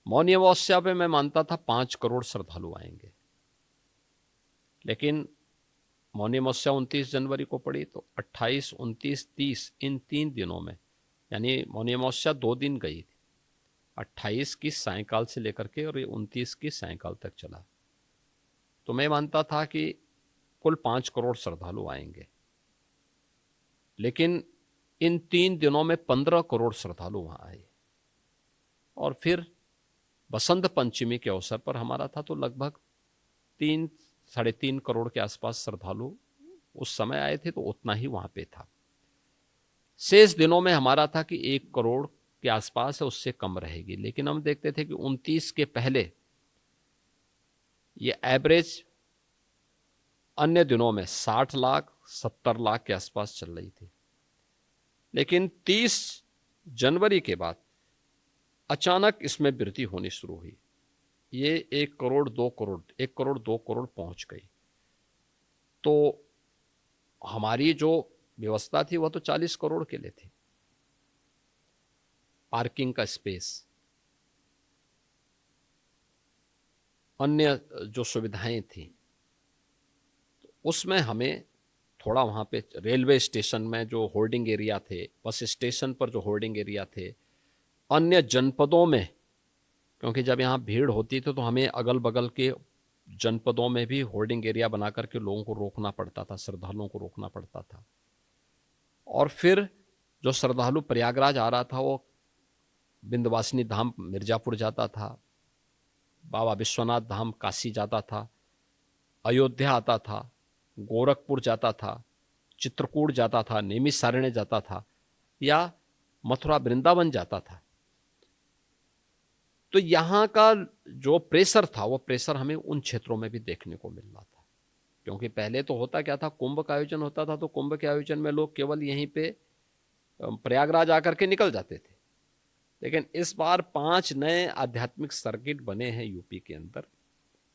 मौनी अमावस्या पे मैं मानता था 5 करोड़ श्रद्धालु आएंगे, लेकिन मौनी अमावस्या 29 जनवरी को पड़ी तो 28, 29, 30 इन 3 दिनों में, यानी मौनी अमावस्या 2 दिन गई थी, 28 की सायंकाल से लेकर के और 29 की सायंकाल तक चला। तो मैं मानता था कि कुल 5 करोड़ श्रद्धालु आएंगे, लेकिन इन 3 दिनों में 15 करोड़ श्रद्धालु वहां आए। और फिर बसंत पंचमी के अवसर पर हमारा था तो लगभग 3-3.5 करोड़ के आसपास श्रद्धालु उस समय आए थे, तो उतना ही वहां पे था। शेष दिनों में हमारा था कि 1 करोड़ के आसपास है, उससे कम रहेगी, लेकिन हम देखते थे कि 29 के पहले ये एवरेज अन्य दिनों में 60 लाख 70 लाख के आसपास चल रही थी। लेकिन 30 जनवरी के बाद अचानक इसमें वृद्धि होनी शुरू हुई। ये 1 करोड़ 2 करोड़ 1 करोड़ 2 करोड़ पहुंच गई। तो हमारी जो व्यवस्था थी वह तो 40 करोड़ के लिए थी। पार्किंग का स्पेस, अन्य जो सुविधाएं थी, उसमें हमें थोड़ा वहाँ पे रेलवे स्टेशन में जो होर्डिंग एरिया थे, बस स्टेशन पर जो होर्डिंग एरिया थे, अन्य जनपदों में, क्योंकि जब यहाँ भीड़ होती थी तो हमें अगल बगल के जनपदों में भी होर्डिंग एरिया बना करके लोगों को रोकना पड़ता था, श्रद्धालुओं को रोकना पड़ता था। और फिर जो श्रद्धालु प्रयागराज आ रहा था वो विंध्यवासिनी धाम मिर्जापुर जाता था, बाबा विश्वनाथ धाम काशी जाता था, अयोध्या आता था, गोरखपुर जाता था, चित्रकूट जाता था, नैमिषारण्य जाता था या मथुरा वृंदावन जाता था। तो यहाँ का जो प्रेशर था वो प्रेशर हमें उन क्षेत्रों में भी देखने को मिल रहा था। क्योंकि पहले तो होता क्या था, कुंभ का आयोजन होता था तो कुंभ के आयोजन में लोग केवल यहीं पे प्रयागराज आकर के निकल जाते थे। लेकिन इस बार 5 नए आध्यात्मिक सर्किट बने हैं यूपी के अंदर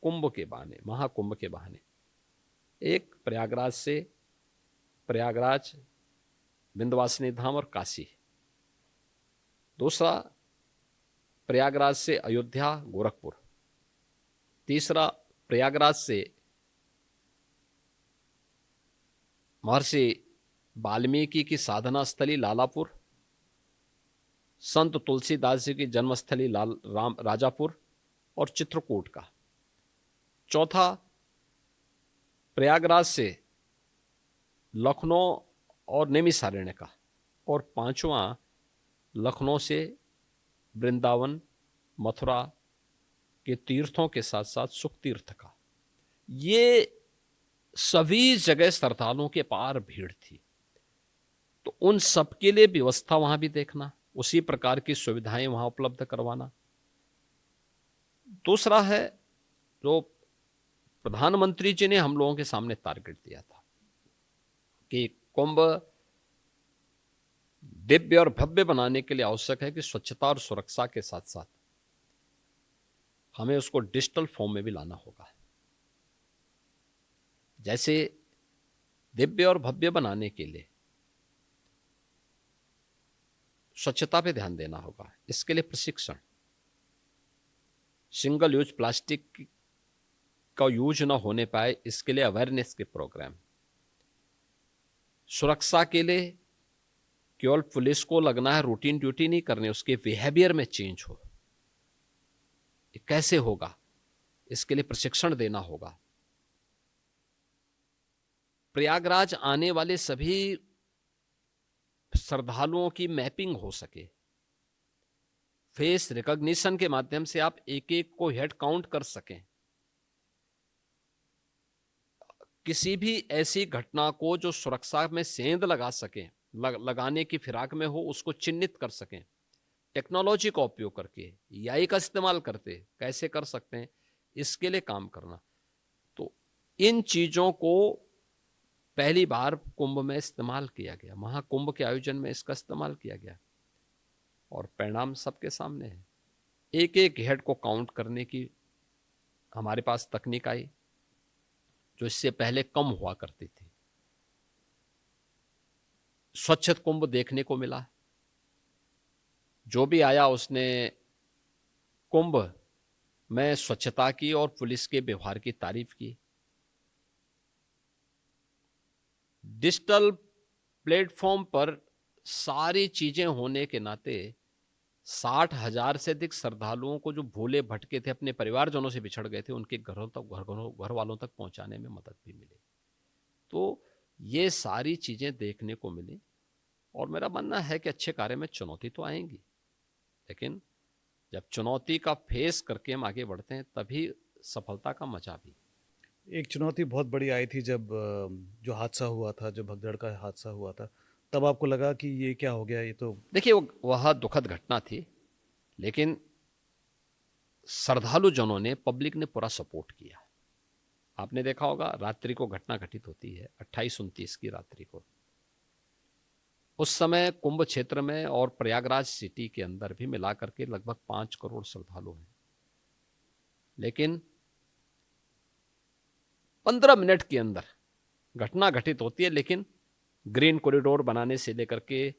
कुंभ के बहाने, महाकुंभ के बहाने। एक प्रयागराज विंध्यवासिनी धाम और काशी, दूसरा प्रयागराज से अयोध्या गोरखपुर, तीसरा प्रयागराज से महर्षि वाल्मीकि की साधना स्थली लालापुर, संत तुलसीदास जी की जन्मस्थली राजापुर और चित्रकूट का, चौथा प्रयागराज से लखनऊ और नैमिषारण्य का, और पांचवा लखनऊ से वृंदावन मथुरा के तीर्थों के साथ साथ सुख तीर्थ का। ये सभी जगह श्रद्धालुओं के पार भीड़ थी, तो उन सबके लिए व्यवस्था वहां भी देखना, उसी प्रकार की सुविधाएं वहां उपलब्ध करवाना। दूसरा है, जो प्रधानमंत्री जी ने हम लोगों के सामने टारगेट दिया था कि कुंभ दिव्य और भव्य बनाने के लिए आवश्यक है कि स्वच्छता और सुरक्षा के साथ साथ हमें उसको डिजिटल फॉर्म में भी लाना होगा। जैसे दिव्य और भव्य बनाने के लिए स्वच्छता पे ध्यान देना होगा, इसके लिए प्रशिक्षण, सिंगल यूज प्लास्टिक का यूज ना होने पाए इसके लिए अवेयरनेस के प्रोग्राम, सुरक्षा के लिए केवल पुलिस को लगना है रूटीन ड्यूटी नहीं करनी, उसके बिहेवियर में चेंज हो। ये कैसे होगा, इसके लिए प्रशिक्षण देना होगा। प्रयागराज आने वाले सभी श्रद्धालुओं की मैपिंग हो सके, फेस रिकॉग्निशन के माध्यम से आप एक एक को हेड काउंट कर सकें, किसी भी ऐसी घटना को जो सुरक्षा में सेंध लगा सके, लगाने की फिराक में हो, उसको चिन्हित कर सकें। टेक्नोलॉजी का उपयोग करके, एआई का इस्तेमाल करते कैसे कर सकते हैं, इसके लिए काम करना। तो इन चीजों को पहली बार कुंभ में इस्तेमाल किया गया, महाकुंभ के आयोजन में इसका इस्तेमाल किया गया और परिणाम सबके सामने है। एक एक हेड को काउंट करने की हमारे पास तकनीक आई, जो इससे पहले कम हुआ करती थी। स्वच्छ कुंभ देखने को मिला, जो भी आया उसने कुंभ में स्वच्छता की और पुलिस के व्यवहार की तारीफ की। डिजिटल प्लेटफॉर्म पर सारी चीजें होने के नाते 60,000 से अधिक श्रद्धालुओं को जो भूले भटके थे, अपने परिवारजनों से बिछड़ गए थे, उनके घरों तक, घर वालों तक पहुंचाने में मदद भी मिली। तो ये सारी चीजें देखने को मिली और मेरा मानना है कि अच्छे कार्य में चुनौती तो आएंगी, लेकिन जब चुनौती का फेस करके हम आगे बढ़ते हैं तभी सफलता का मजा भी। एक चुनौती बहुत बड़ी आई थी जब जो हादसा हुआ था, जो भगदड़ का हादसा हुआ था, तब आपको लगा कि ये क्या हो गया, ये तो। देखिए, वह दुखद घटना थी, लेकिन श्रद्धालु जनों ने, पब्लिक ने पूरा सपोर्ट किया। आपने देखा होगा, रात्रि को घटना घटित होती है 28-29 की रात्रि को। उस समय कुंभ क्षेत्र में और प्रयागराज सिटी के अंदर भी मिलाकर के लगभग 5 करोड़ श्रद्धालु हैं, लेकिन 15 मिनट के अंदर घटना घटित होती है। लेकिन ग्रीन कॉरिडोर बनाने से लेकर के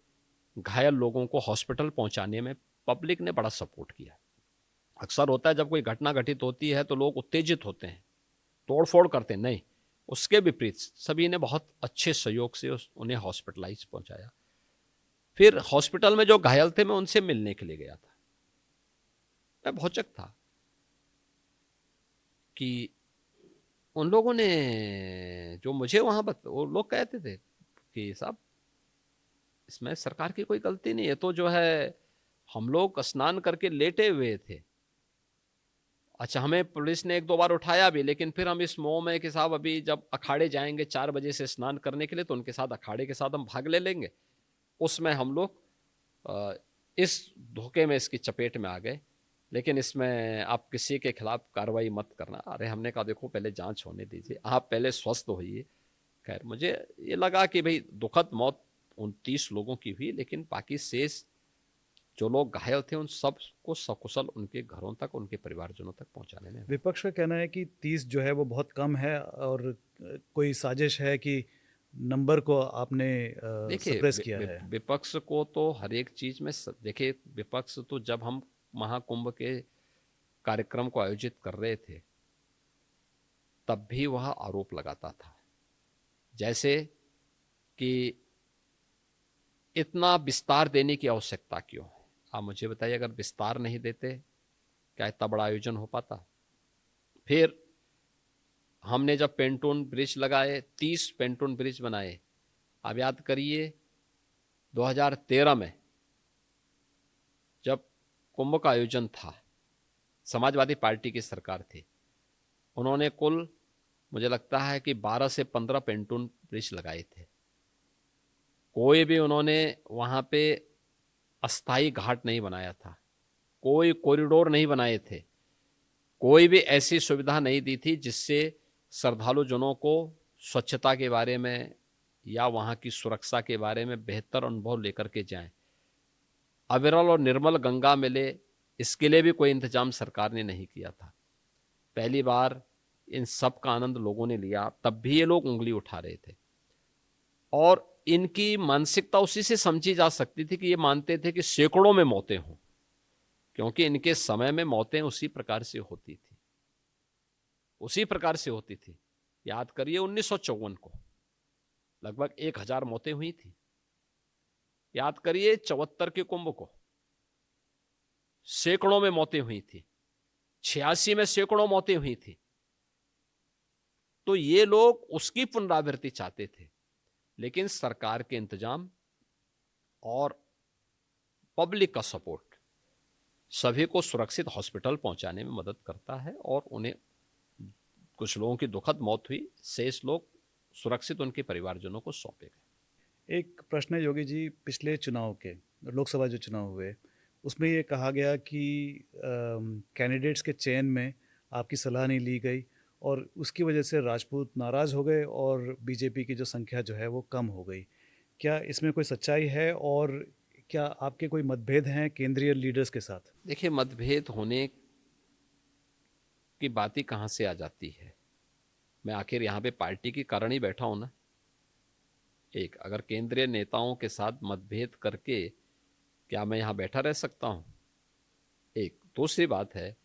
घायल लोगों को हॉस्पिटल पहुंचाने में पब्लिक ने बड़ा सपोर्ट किया। अक्सर होता है जब कोई घटना घटित होती है तो लोग उत्तेजित होते हैं, तोड़फोड़ करते हैं, नहीं, उसके विपरीत सभी ने बहुत अच्छे सहयोग से उन्हें हॉस्पिटलाइज पहुंचाया। फिर हॉस्पिटल में जो घायल थे, मैं उनसे मिलने के लिए गया था। मैं भौचक था कि उन लोगों ने जो मुझे वहां वो लोग कहते थे कि साहब, इसमें सरकार की कोई गलती नहीं है, तो जो है हम लोग स्नान करके लेटे हुए थे। अच्छा, हमें पुलिस ने 1-2 बार उठाया भी, लेकिन फिर हम इस मोह में कि साहब अभी जब अखाड़े जाएंगे 4 बजे से स्नान करने के लिए, तो उनके साथ अखाड़े के साथ हम भाग ले लेंगे। उसमें हम लोग इस धोखे में, इसकी चपेट में आ गए। लेकिन इसमें आप किसी के खिलाफ कार्रवाई मत करना। अरे हमने कहा देखो, पहले जांच होने दीजिए, आप पहले स्वस्थ होइए। खैर, मुझे ये लगा कि भाई दुखद मौत 29 लोगों की हुई, लेकिन बाकी शेष जो लोग घायल थे उन सब को सकुशल उनके घरों तक, उनके परिवारजनों तक पहुंचाने में। विपक्ष का कहना है कि 30 जो है वो बहुत कम है और कोई साजिश है कि नंबर को आपने देखिए, सप्रेस किया है। विपक्ष को तो हर एक चीज में देखिए, विपक्ष तो जब हम महाकुंभ के कार्यक्रम को आयोजित कर रहे थे तब भी वह आरोप लगाता था, जैसे कि इतना विस्तार देने की आवश्यकता क्यों है। आप मुझे बताइए, अगर विस्तार नहीं देते क्या इतना बड़ा आयोजन हो पाता। फिर हमने जब पेंटून ब्रिज लगाए, 30 पेंटून ब्रिज बनाए। आप याद करिए 2013 में जब कुंभ का आयोजन था, समाजवादी पार्टी की सरकार थी, उन्होंने कुल मुझे लगता है कि 12 से 15 पेंटून ब्रिज लगाए थे। कोई भी उन्होंने वहां पे अस्थायी घाट नहीं बनाया था, कोई कॉरिडोर नहीं बनाए थे, कोई भी ऐसी सुविधा नहीं दी थी जिससे श्रद्धालु जनों को स्वच्छता के बारे में या वहाँ की सुरक्षा के बारे में बेहतर अनुभव लेकर के जाएं। अविरल और निर्मल गंगा मिले, इसके लिए भी कोई इंतजाम सरकार ने नहीं किया था। पहली बार इन सब का आनंद लोगों ने लिया, तब भी ये लोग उंगली उठा रहे थे। और इनकी मानसिकता उसी से समझी जा सकती थी कि ये मानते थे कि सैकड़ों में मौतें हों, क्योंकि इनके समय में मौतें उसी प्रकार से होती थी, उसी प्रकार से होती थी। याद करिए 1954 को लगभग 1000 मौतें हुई थी। याद करिए 74 के कुंभ को सैकड़ों में मौतें हुई थी, 86 में सैकड़ों मौतें हुई थी। तो ये लोग उसकी पुनरावृत्ति चाहते थे, लेकिन सरकार के इंतजाम और पब्लिक का सपोर्ट सभी को सुरक्षित हॉस्पिटल पहुंचाने में मदद करता है। और उन्हें कुछ लोगों की दुखद मौत हुई, शेष लोग सुरक्षित उनके परिवारजनों को सौंपे गए। एक प्रश्न है योगी जी, पिछले चुनाव के लोकसभा जो चुनाव हुए उसमें ये कहा गया कि कैंडिडेट्स के चयन में आपकी सलाह नहीं ली गई और उसकी वजह से राजपूत नाराज़ हो गए और बीजेपी की जो संख्या जो है वो कम हो गई। क्या इसमें कोई सच्चाई है और क्या आपके कोई मतभेद हैं केंद्रीय लीडर्स के साथ? देखिए, मतभेद होने की बात ही कहाँ से आ जाती है। मैं आखिर यहाँ पे पार्टी के कारण ही बैठा हूँ ना। एक, अगर केंद्रीय नेताओं के साथ मतभेद करके क्या मैं यहाँ बैठा रह सकता हूँ? एक, दूसरी बात है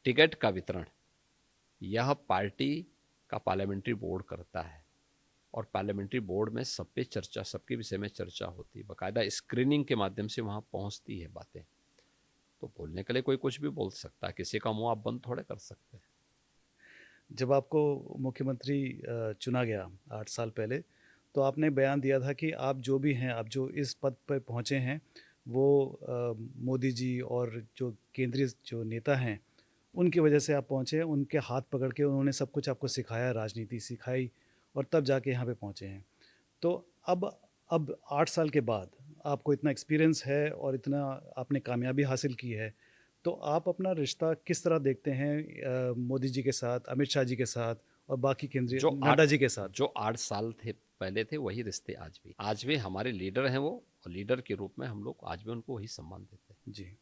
टिकट का वितरण, यह पार्टी का पार्लियामेंट्री बोर्ड करता है और पार्लियामेंट्री बोर्ड में सब पे चर्चा, सबके विषय में चर्चा होती है, बाकायदा स्क्रीनिंग के माध्यम से वहाँ पहुँचती है बातें। तो बोलने के लिए कोई कुछ भी बोल सकता है, किसी का मुंह आप बंद थोड़े कर सकते हैं। जब आपको मुख्यमंत्री चुना गया 8 साल पहले, तो आपने बयान दिया था कि आप जो भी हैं, आप जो इस पद पर पहुँचे हैं, वो मोदी जी और जो केंद्रीय जो नेता हैं, उनकी वजह से आप पहुँचे हैं। उनके हाथ पकड़ के उन्होंने सब कुछ आपको सिखाया, राजनीति सिखाई और तब जाके यहाँ पे पहुँचे हैं। तो अब 8 साल के बाद आपको इतना एक्सपीरियंस है और इतना आपने कामयाबी हासिल की है, तो आप अपना रिश्ता किस तरह देखते हैं मोदी जी के साथ, अमित शाह जी के साथ और बाकी केंद्रीय जो नड्डा जी के साथ? जो 8 साल थे पहले थे वही रिश्ते आज भी हमारे लीडर हैं वो, और लीडर के रूप में हम लोग आज भी उनको वही सम्मान देते हैं। जी।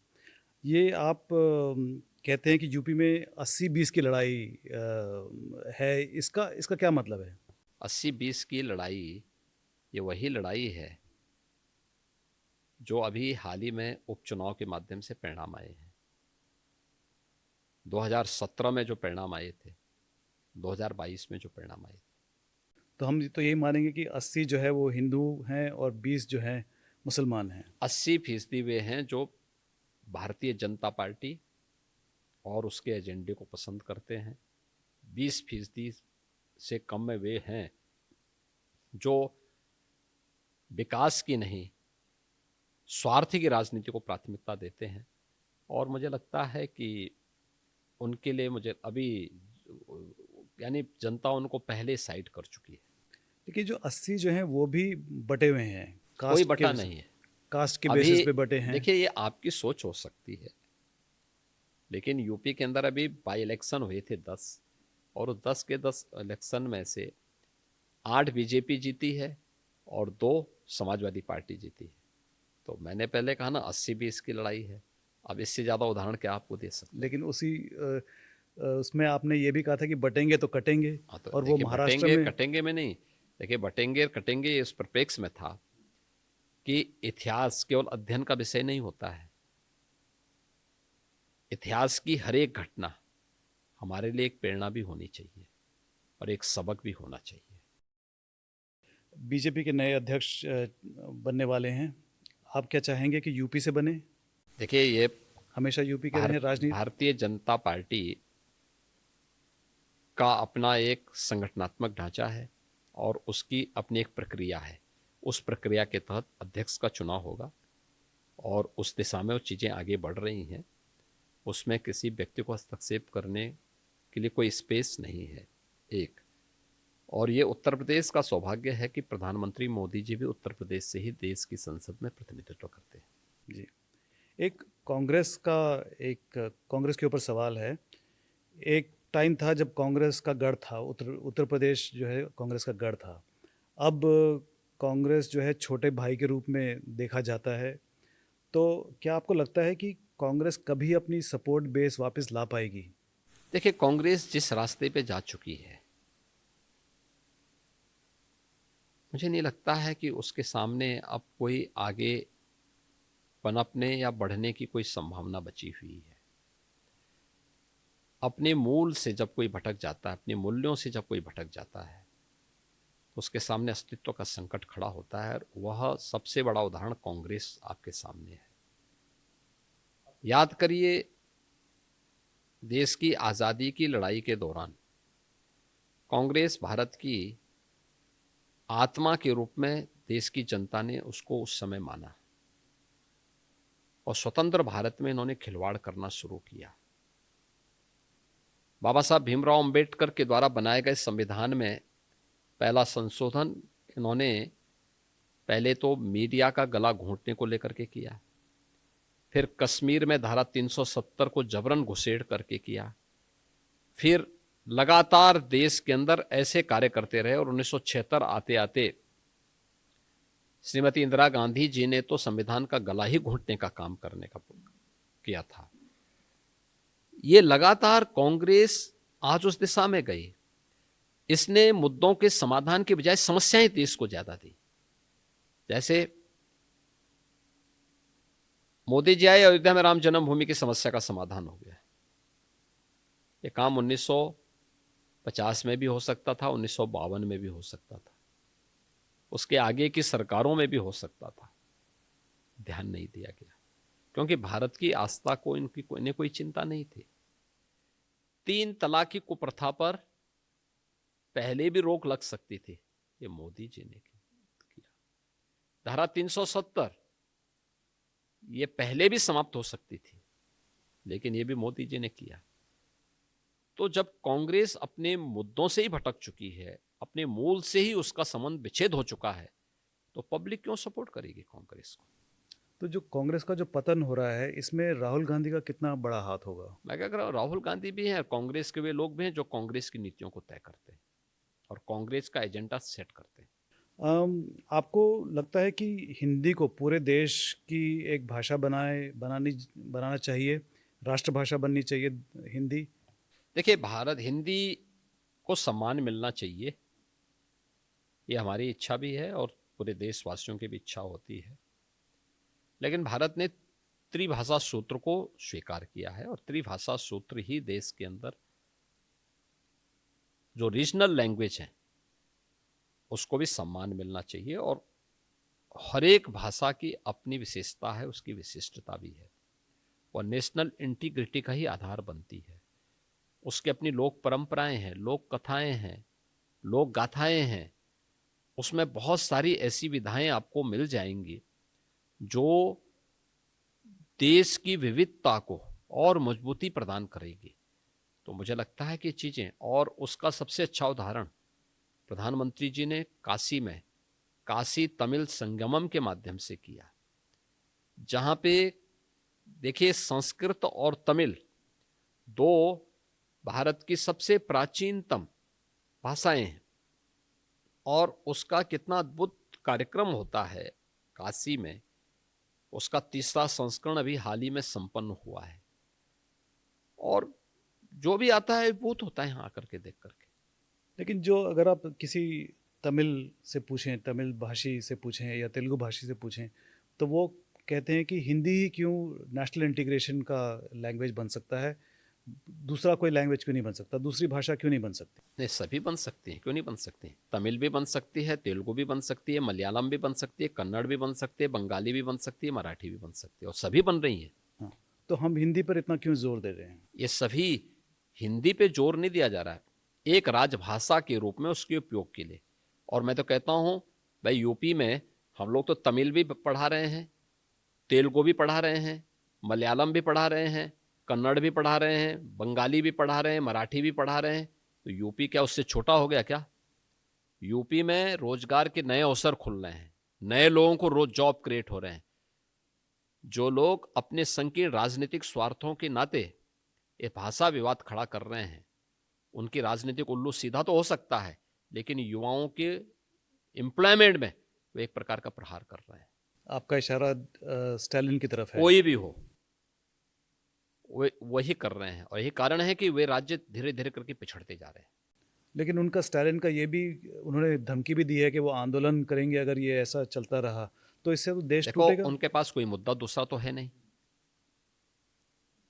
ये आप कहते हैं कि यूपी में 80-20 की लड़ाई है, इसका क्या मतलब है? 80-20 की लड़ाई, ये वही लड़ाई है जो अभी हाल ही में उपचुनाव के माध्यम से परिणाम आए हैं। 2017 में जो परिणाम आए थे, 2022 में जो परिणाम आए थे। तो हम तो यही मानेंगे कि 80 जो है वो हिंदू हैं और 20 जो हैं मुसलमान हैं। 80% वे हैं जो भारतीय जनता पार्टी और उसके एजेंडे को पसंद करते हैं। 20% से कम में वे हैं जो विकास की नहीं, स्वार्थ की राजनीति को प्राथमिकता देते हैं। और मुझे लगता है कि उनके लिए मुझे अभी यानी जनता उनको पहले साइड कर चुकी है। देखिए, जो 80 जो हैं वो भी बटे हुए हैं, कोई बटा नहीं है कास्ट के बेसिस अभी। पे बटे हैं। देखिए, ये आपकी सोच हो सकती है, लेकिन यूपी के अंदर अभी बाई इलेक्शन हुए थे 10, और 10 के 10 इलेक्शन में से 8 बीजेपी जीती है और 2 समाजवादी पार्टी जीती है। तो मैंने पहले कहा ना 80-20 की लड़ाई है। अब इससे ज़्यादा उदाहरण क्या आपको दे सकते हैं? लेकिन उसमें आपने ये भी कहा था कि बटेंगे तो कटेंगे। हाँ, तो और वो देखिए, महाराष्ट्र बटेंगे में कटेंगे में नहीं, देखिए बटेंगे कटेंगे इस परिप्रेक्ष्य में था कि इतिहास केवल अध्ययन का विषय नहीं होता है। इतिहास की हर एक घटना हमारे लिए एक प्रेरणा भी होनी चाहिए और एक सबक भी होना चाहिए। बीजेपी के नए अध्यक्ष बनने वाले हैं, आप क्या चाहेंगे कि यूपी से बने? देखिए, ये हमेशा यूपी के रहे राजनीति। भारतीय जनता पार्टी का अपना एक संगठनात्मक ढांचा है और उसकी अपनी एक प्रक्रिया है। उस प्रक्रिया के तहत अध्यक्ष का चुनाव होगा और उस दिशा में वो चीज़ें आगे बढ़ रही हैं। उसमें किसी व्यक्ति को हस्तक्षेप करने के लिए कोई स्पेस नहीं है। एक, और ये उत्तर प्रदेश का सौभाग्य है कि प्रधानमंत्री मोदी जी भी उत्तर प्रदेश से ही देश की संसद में प्रतिनिधित्व करते हैं। जी। एक कांग्रेस का एक कांग्रेस के ऊपर सवाल है। एक टाइम था जब कांग्रेस का गढ़ था, उत्तर प्रदेश जो है कांग्रेस का गढ़ था। अब कांग्रेस जो है छोटे भाई के रूप में देखा जाता है। तो क्या आपको लगता है कि कांग्रेस कभी अपनी सपोर्ट बेस वापस ला पाएगी? देखिए, कांग्रेस जिस रास्ते पे जा चुकी है, मुझे नहीं लगता है कि उसके सामने अब कोई आगे पनपने या बढ़ने की कोई संभावना बची हुई है। अपने मूल से जब कोई भटक जाता है, अपने मूल्यों से जब कोई भटक जाता है, तो उसके सामने अस्तित्व का संकट खड़ा होता है, और वह सबसे बड़ा उदाहरण कांग्रेस आपके सामने है। याद करिए, देश की आज़ादी की लड़ाई के दौरान कांग्रेस भारत की आत्मा के रूप में देश की जनता ने उसको उस समय माना, और स्वतंत्र भारत में इन्होंने खिलवाड़ करना शुरू किया। बाबा साहब भीमराव अंबेडकर के द्वारा बनाए गए संविधान में पहला संशोधन इन्होंने पहले तो मीडिया का गला घोंटने को लेकर के किया, फिर कश्मीर में धारा 370 को जबरन घुसेड़ करके किया, फिर लगातार देश के अंदर ऐसे कार्य करते रहे, और 1976 आते आते श्रीमती इंदिरा गांधी जी ने तो संविधान का गला ही घोंटने का काम करने का किया था। ये लगातार कांग्रेस आज उस दिशा में गई। इसने मुद्दों के समाधान के बजाय समस्याएं देश को ज्यादा दी। जैसे मोदी जी आए, अयोध्या में राम जन्मभूमि की समस्या का समाधान हो गया। ये काम 1950 में भी हो सकता था, 1952 में भी हो सकता था, उसके आगे की सरकारों में भी हो सकता था। ध्यान नहीं दिया गया, क्योंकि भारत की आस्था को इन्हें कोई चिंता नहीं थी। 3 तलाक की कुप्रथा पर पहले भी रोक लग सकती थी, ये मोदी जी ने किया। धारा 370 ये पहले भी समाप्त हो सकती थी, लेकिन ये भी मोदी जी ने किया। तो जब कांग्रेस अपने मुद्दों से ही भटक चुकी है, अपने मूल से ही उसका संबंध विच्छेद हो चुका है, तो पब्लिक क्यों सपोर्ट करेगी कांग्रेस को? तो जो कांग्रेस का जो पतन हो रहा है, इसमें राहुल गांधी का कितना बड़ा हाथ होगा? मैं क्या कह रहा हूँ, राहुल गांधी भी हैं, कांग्रेस के वे लोग भी हैं जो कांग्रेस की नीतियों को तय करते हैं और कांग्रेस का एजेंडा सेट करते हैं। आपको लगता है कि हिंदी को पूरे देश की एक भाषा बनाना चाहिए, राष्ट्रभाषा बननी चाहिए हिंदी? देखिए, भारत हिंदी को सम्मान मिलना चाहिए, ये हमारी इच्छा भी है और पूरे देशवासियों की भी इच्छा होती है। लेकिन भारत ने त्रिभाषा सूत्र को स्वीकार किया है, और त्रिभाषा सूत्र ही देश के अंदर जो रीजनल लैंग्वेज है उसको भी सम्मान मिलना चाहिए। और हर एक भाषा की अपनी विशेषता है, उसकी विशिष्टता भी है, और नेशनल इंटीग्रिटी का ही आधार बनती है। उसकी अपनी लोक परंपराएं हैं, लोक कथाएं हैं, लोक गाथाएं हैं। उसमें बहुत सारी ऐसी विधाएं आपको मिल जाएंगी जो देश की विविधता को और मजबूती प्रदान करेगी। तो मुझे लगता है कि चीजें, और उसका सबसे अच्छा उदाहरण प्रधानमंत्री जी ने काशी में काशी तमिल संगमम के माध्यम से किया, जहां पे देखिए संस्कृत और तमिल दो भारत की सबसे प्राचीनतम भाषाएं हैं, और उसका कितना अद्भुत कार्यक्रम होता है काशी में। उसका 3रा संस्करण अभी हाल ही में संपन्न हुआ है, और जो भी आता है अद्भुत होता है यहाँ आकर के देख करके। लेकिन जो अगर आप किसी तमिल से पूछें, तमिल भाषी से पूछें या तेलुगु भाषी से पूछें, तो वो कहते हैं कि हिंदी ही क्यों नेशनल इंटीग्रेशन का लैंग्वेज बन सकता है, दूसरा कोई लैंग्वेज क्यों नहीं बन सकता, दूसरी भाषा क्यों नहीं बन सकती? नहीं, सभी बन सकती हैं, क्यों नहीं बन सकती? तमिल भी बन सकती है, तेलुगु भी बन सकती है, मलयालम भी बन सकती है, कन्नड़ भी बन सकती है, बंगाली भी बन सकती है, मराठी भी बन सकती है, और सभी बन रही हैं। हाँ, तो हम हिंदी पर इतना क्यों जोर दे रहे हैं? ये सभी, हिंदी पे जोर नहीं दिया जा रहा है, एक राजभाषा के रूप में उसके उपयोग के लिए। और मैं तो कहता हूँ भाई, यूपी में हम लोग तो तमिल भी पढ़ा रहे हैं, तेलुगु भी पढ़ा रहे हैं, मलयालम भी पढ़ा रहे हैं, कन्नड़ भी पढ़ा रहे हैं, बंगाली भी पढ़ा रहे हैं, मराठी भी पढ़ा रहे हैं। तो यूपी क्या उससे छोटा हो गया क्या? यूपी में रोजगार के नए अवसर खुल रहे हैं, नए लोगों को रोज जॉब क्रिएट हो रहे हैं। जो लोग अपने संकीर्ण राजनीतिक स्वार्थों के नाते ये भाषा विवाद खड़ा कर रहे हैं, उनकी राजनीतिक उल्लू सीधा तो हो सकता है, लेकिन युवाओं के एम्प्लॉयमेंट में वे एक प्रकार का प्रहार कर रहे हैं। आपका इशारा स्टालिन की तरफ है। कोई भी हो, वे वही कर रहे हैं, और यही कारण है कि वे राज्य धीरे धीरे करके पिछड़ते जा रहे हैं। लेकिन उनका स्टालिन का ये भी, उन्होंने धमकी भी दी है कि वो आंदोलन करेंगे अगर ये ऐसा चलता रहा, तो इससे तो देश देखो, टूटेगा। उनके पास कोई मुद्दा दूसरा तो है नहीं,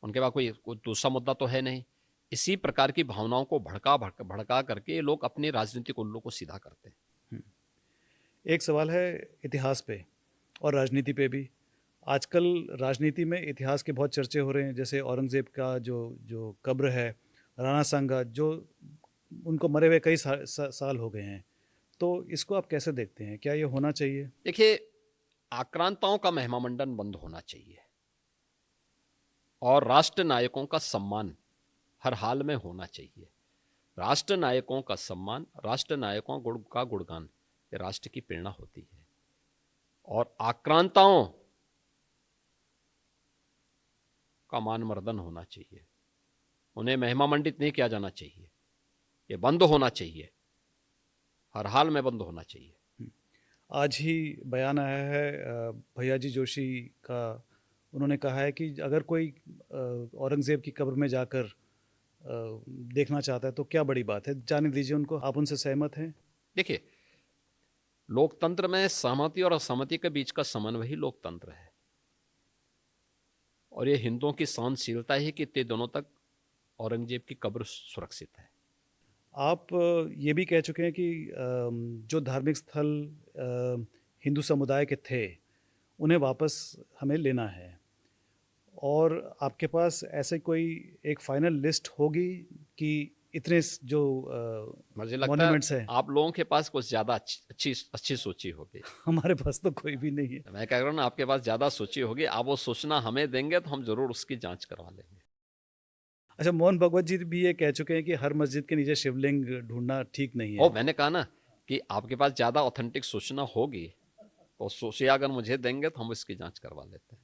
उनके पास कोई दूसरा मुद्दा तो है नहीं। इसी प्रकार की भावनाओं को भड़का करके ये लोग अपने राजनीतिक उल्लू को सीधा करते हैं। एक सवाल है इतिहास पे और राजनीति पे भी। आजकल राजनीति में इतिहास के बहुत चर्चे हो रहे हैं, जैसे औरंगज़ेब का जो जो कब्र है, राणा सांगा, जो उनको मरे हुए कई साल हो गए हैं, तो इसको आप कैसे देखते हैं? क्या ये होना चाहिए? देखिए, आक्रांताओं का महिमामंडन बंद होना चाहिए और राष्ट्र नायकों का सम्मान हर हाल में होना चाहिए। राष्ट्र नायकों का सम्मान, राष्ट्र नायकों का गुणगान, ये राष्ट्र की प्रेरणा होती है। और आक्रांताओं का मानमर्दन होना चाहिए, उन्हें महिमामंडित नहीं किया जाना चाहिए, ये बंद होना चाहिए, हर हाल में बंद होना चाहिए। आज ही बयान आया है भैयाजी जोशी का। उन्होंने कहा है कि अगर कोई औरंगज़ेब की कब्र में जाकर देखना चाहता है तो क्या बड़ी बात है, जाने दीजिए उनको। आप उनसे सहमत हैं? देखिए, लोकतंत्र में सहमति और असहमति के बीच का समन्वय ही लोकतंत्र है, और ये हिंदुओं की सहनशीलता ही कि इतने दिनों तक औरंगजेब की कब्र सुरक्षित है। आप ये भी कह चुके हैं कि जो धार्मिक स्थल हिंदू समुदाय के थे, उन्हें वापस हमें लेना है, और आपके पास ऐसे कोई एक फाइनल लिस्ट होगी कि इतने जो मुझे लगता है मॉन्यूमेंट्स हैं? आप लोगों के पास कुछ ज्यादा अच्छी सोची होगी। हमारे पास तो कोई भी नहीं है। मैं कह रहा हूँ ना, आपके पास ज्यादा सोची होगी, आप वो सोचना हमें देंगे तो हम जरूर उसकी जांच करवा लेंगे। अच्छा, मोहन भगवत जी भी ये कह चुके हैं कि हर मस्जिद के नीचे शिवलिंग ढूंढना ठीक नहीं है। और मैंने कहा ना कि आपके पास ज्यादा ऑथेंटिक सोचना होगी, तो सोचिए, अगर मुझे देंगे तो हम इसकी जांच करवा लेते हैं।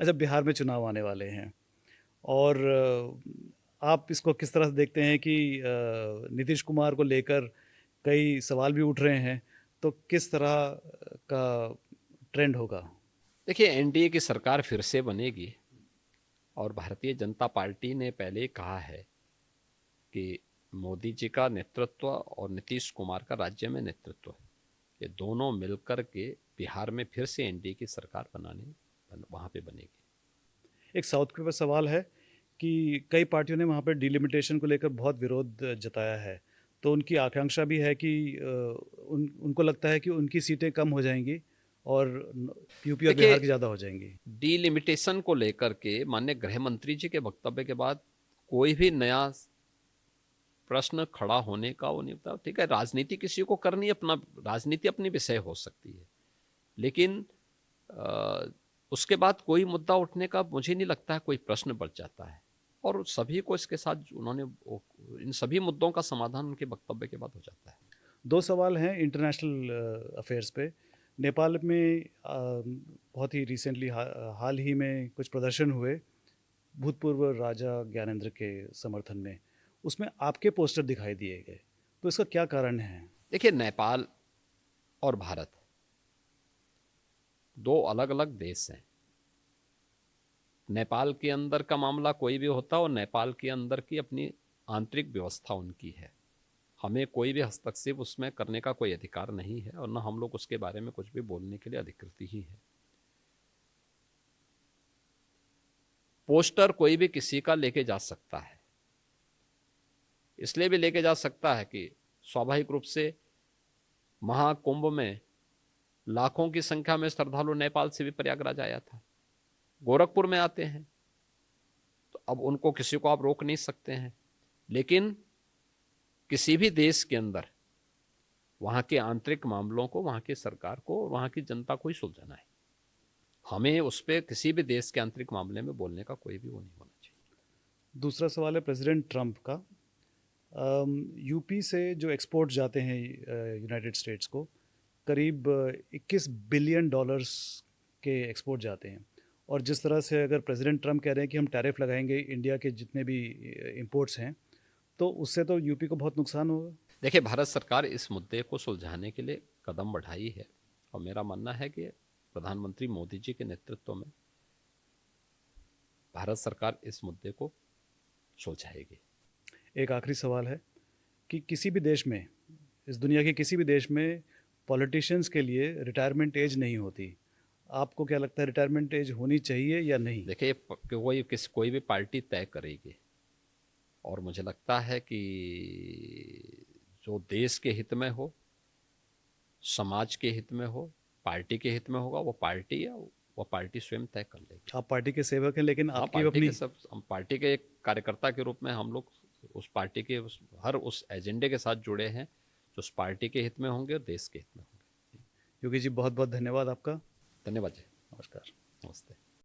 अच्छा, बिहार में चुनाव आने वाले हैं, और आप इसको किस तरह से देखते हैं कि नीतीश कुमार को लेकर कई सवाल भी उठ रहे हैं, तो किस तरह का ट्रेंड होगा? देखिए, एनडीए की सरकार फिर से बनेगी, और भारतीय जनता पार्टी ने पहले ही कहा है कि मोदी जी का नेतृत्व और नीतीश कुमार का राज्य में नेतृत्व, ये दोनों मिलकर के बिहार में फिर से एनडीए की सरकार वहाँ पे बनेगी। एक साउथ के ऊपर सवाल है कि कई पार्टियों ने वहाँ पर डिलिमिटेशन को लेकर बहुत विरोध जताया है, तो उनकी आकांक्षा भी है कि उनको लगता है कि उनकी सीटें कम हो जाएंगी और यूपी और बिहार की ज़्यादा हो जाएंगी। डिलिमिटेशन को लेकर के माननीय गृह मंत्री जी के वक्तव्य के बाद कोई भी नया प्रश्न खड़ा होने का वो नहीं होता। ठीक है, राजनीति किसी को करनी, अपना राजनीति अपनी विषय हो सकती है, लेकिन उसके बाद कोई मुद्दा उठने का मुझे नहीं लगता है कोई प्रश्न बढ़ जाता है, और सभी को इसके साथ उन्होंने इन सभी मुद्दों का समाधान उनके वक्तव्य के बाद हो जाता है। दो सवाल हैं इंटरनेशनल अफेयर्स पे। नेपाल में बहुत ही रिसेंटली हाल ही में कुछ प्रदर्शन हुए भूतपूर्व राजा ज्ञानेंद्र के समर्थन में, उसमें आपके पोस्टर दिखाई दिए गए, तो इसका क्या कारण है? देखिए, नेपाल और भारत दो अलग अलग देश हैं। नेपाल के अंदर का मामला कोई भी होता, और नेपाल के अंदर की अपनी आंतरिक व्यवस्था उनकी है, हमें कोई भी हस्तक्षेप उसमें करने का कोई अधिकार नहीं है, और न हम लोग उसके बारे में कुछ भी बोलने के लिए अधिकृत ही है। पोस्टर कोई भी किसी का लेके जा सकता है, इसलिए भी लेके जा सकता है कि स्वाभाविक रूप से महाकुंभ में लाखों की संख्या में श्रद्धालु नेपाल से भी प्रयागराज आया था, गोरखपुर में आते हैं, तो अब उनको किसी को आप रोक नहीं सकते हैं। लेकिन किसी भी देश के अंदर वहां के आंतरिक मामलों को वहां की सरकार को और वहां की जनता को ही सुलझाना है, हमें उस पर किसी भी देश के आंतरिक मामले में बोलने का कोई भी वो नहीं होना चाहिए। दूसरा सवाल है प्रेसिडेंट ट्रंप का। यूपी से जो एक्सपोर्ट जाते हैं यूनाइटेड स्टेट्स को, करीब 21 बिलियन डॉलर्स के एक्सपोर्ट जाते हैं, और जिस तरह से अगर प्रेसिडेंट ट्रम्प कह रहे हैं कि हम टैरिफ लगाएंगे इंडिया के जितने भी इंपोर्ट्स हैं, तो उससे तो यूपी को बहुत नुकसान होगा। देखिए, भारत सरकार इस मुद्दे को सुलझाने के लिए कदम बढ़ाई है और मेरा मानना है कि प्रधानमंत्री मोदी जी के नेतृत्व में भारत सरकार इस मुद्दे को सुलझाएगी। एक आखिरी सवाल है कि किसी भी देश में, इस दुनिया के किसी भी देश में पॉलिटिशियंस के लिए रिटायरमेंट एज नहीं होती। आपको क्या लगता है, रिटायरमेंट एज होनी चाहिए या नहीं? देखिए, कोई भी पार्टी तय करेगी और मुझे लगता है कि जो देश के हित में हो, समाज के हित में हो, पार्टी के हित में होगा, वो पार्टी स्वयं तय कर लेगी। आप पार्टी के सेवक हैं, लेकिन हाँ, आपकी अपनी हम पार्टी के एक कार्यकर्ता के रूप में हम लोग उस पार्टी के हर उस एजेंडे के साथ जुड़े हैं जो उस पार्टी के हित में होंगे और देश के हित में होंगे। योगी जी, बहुत बहुत धन्यवाद आपका। धन्यवाद जी। नमस्कार। नमस्ते।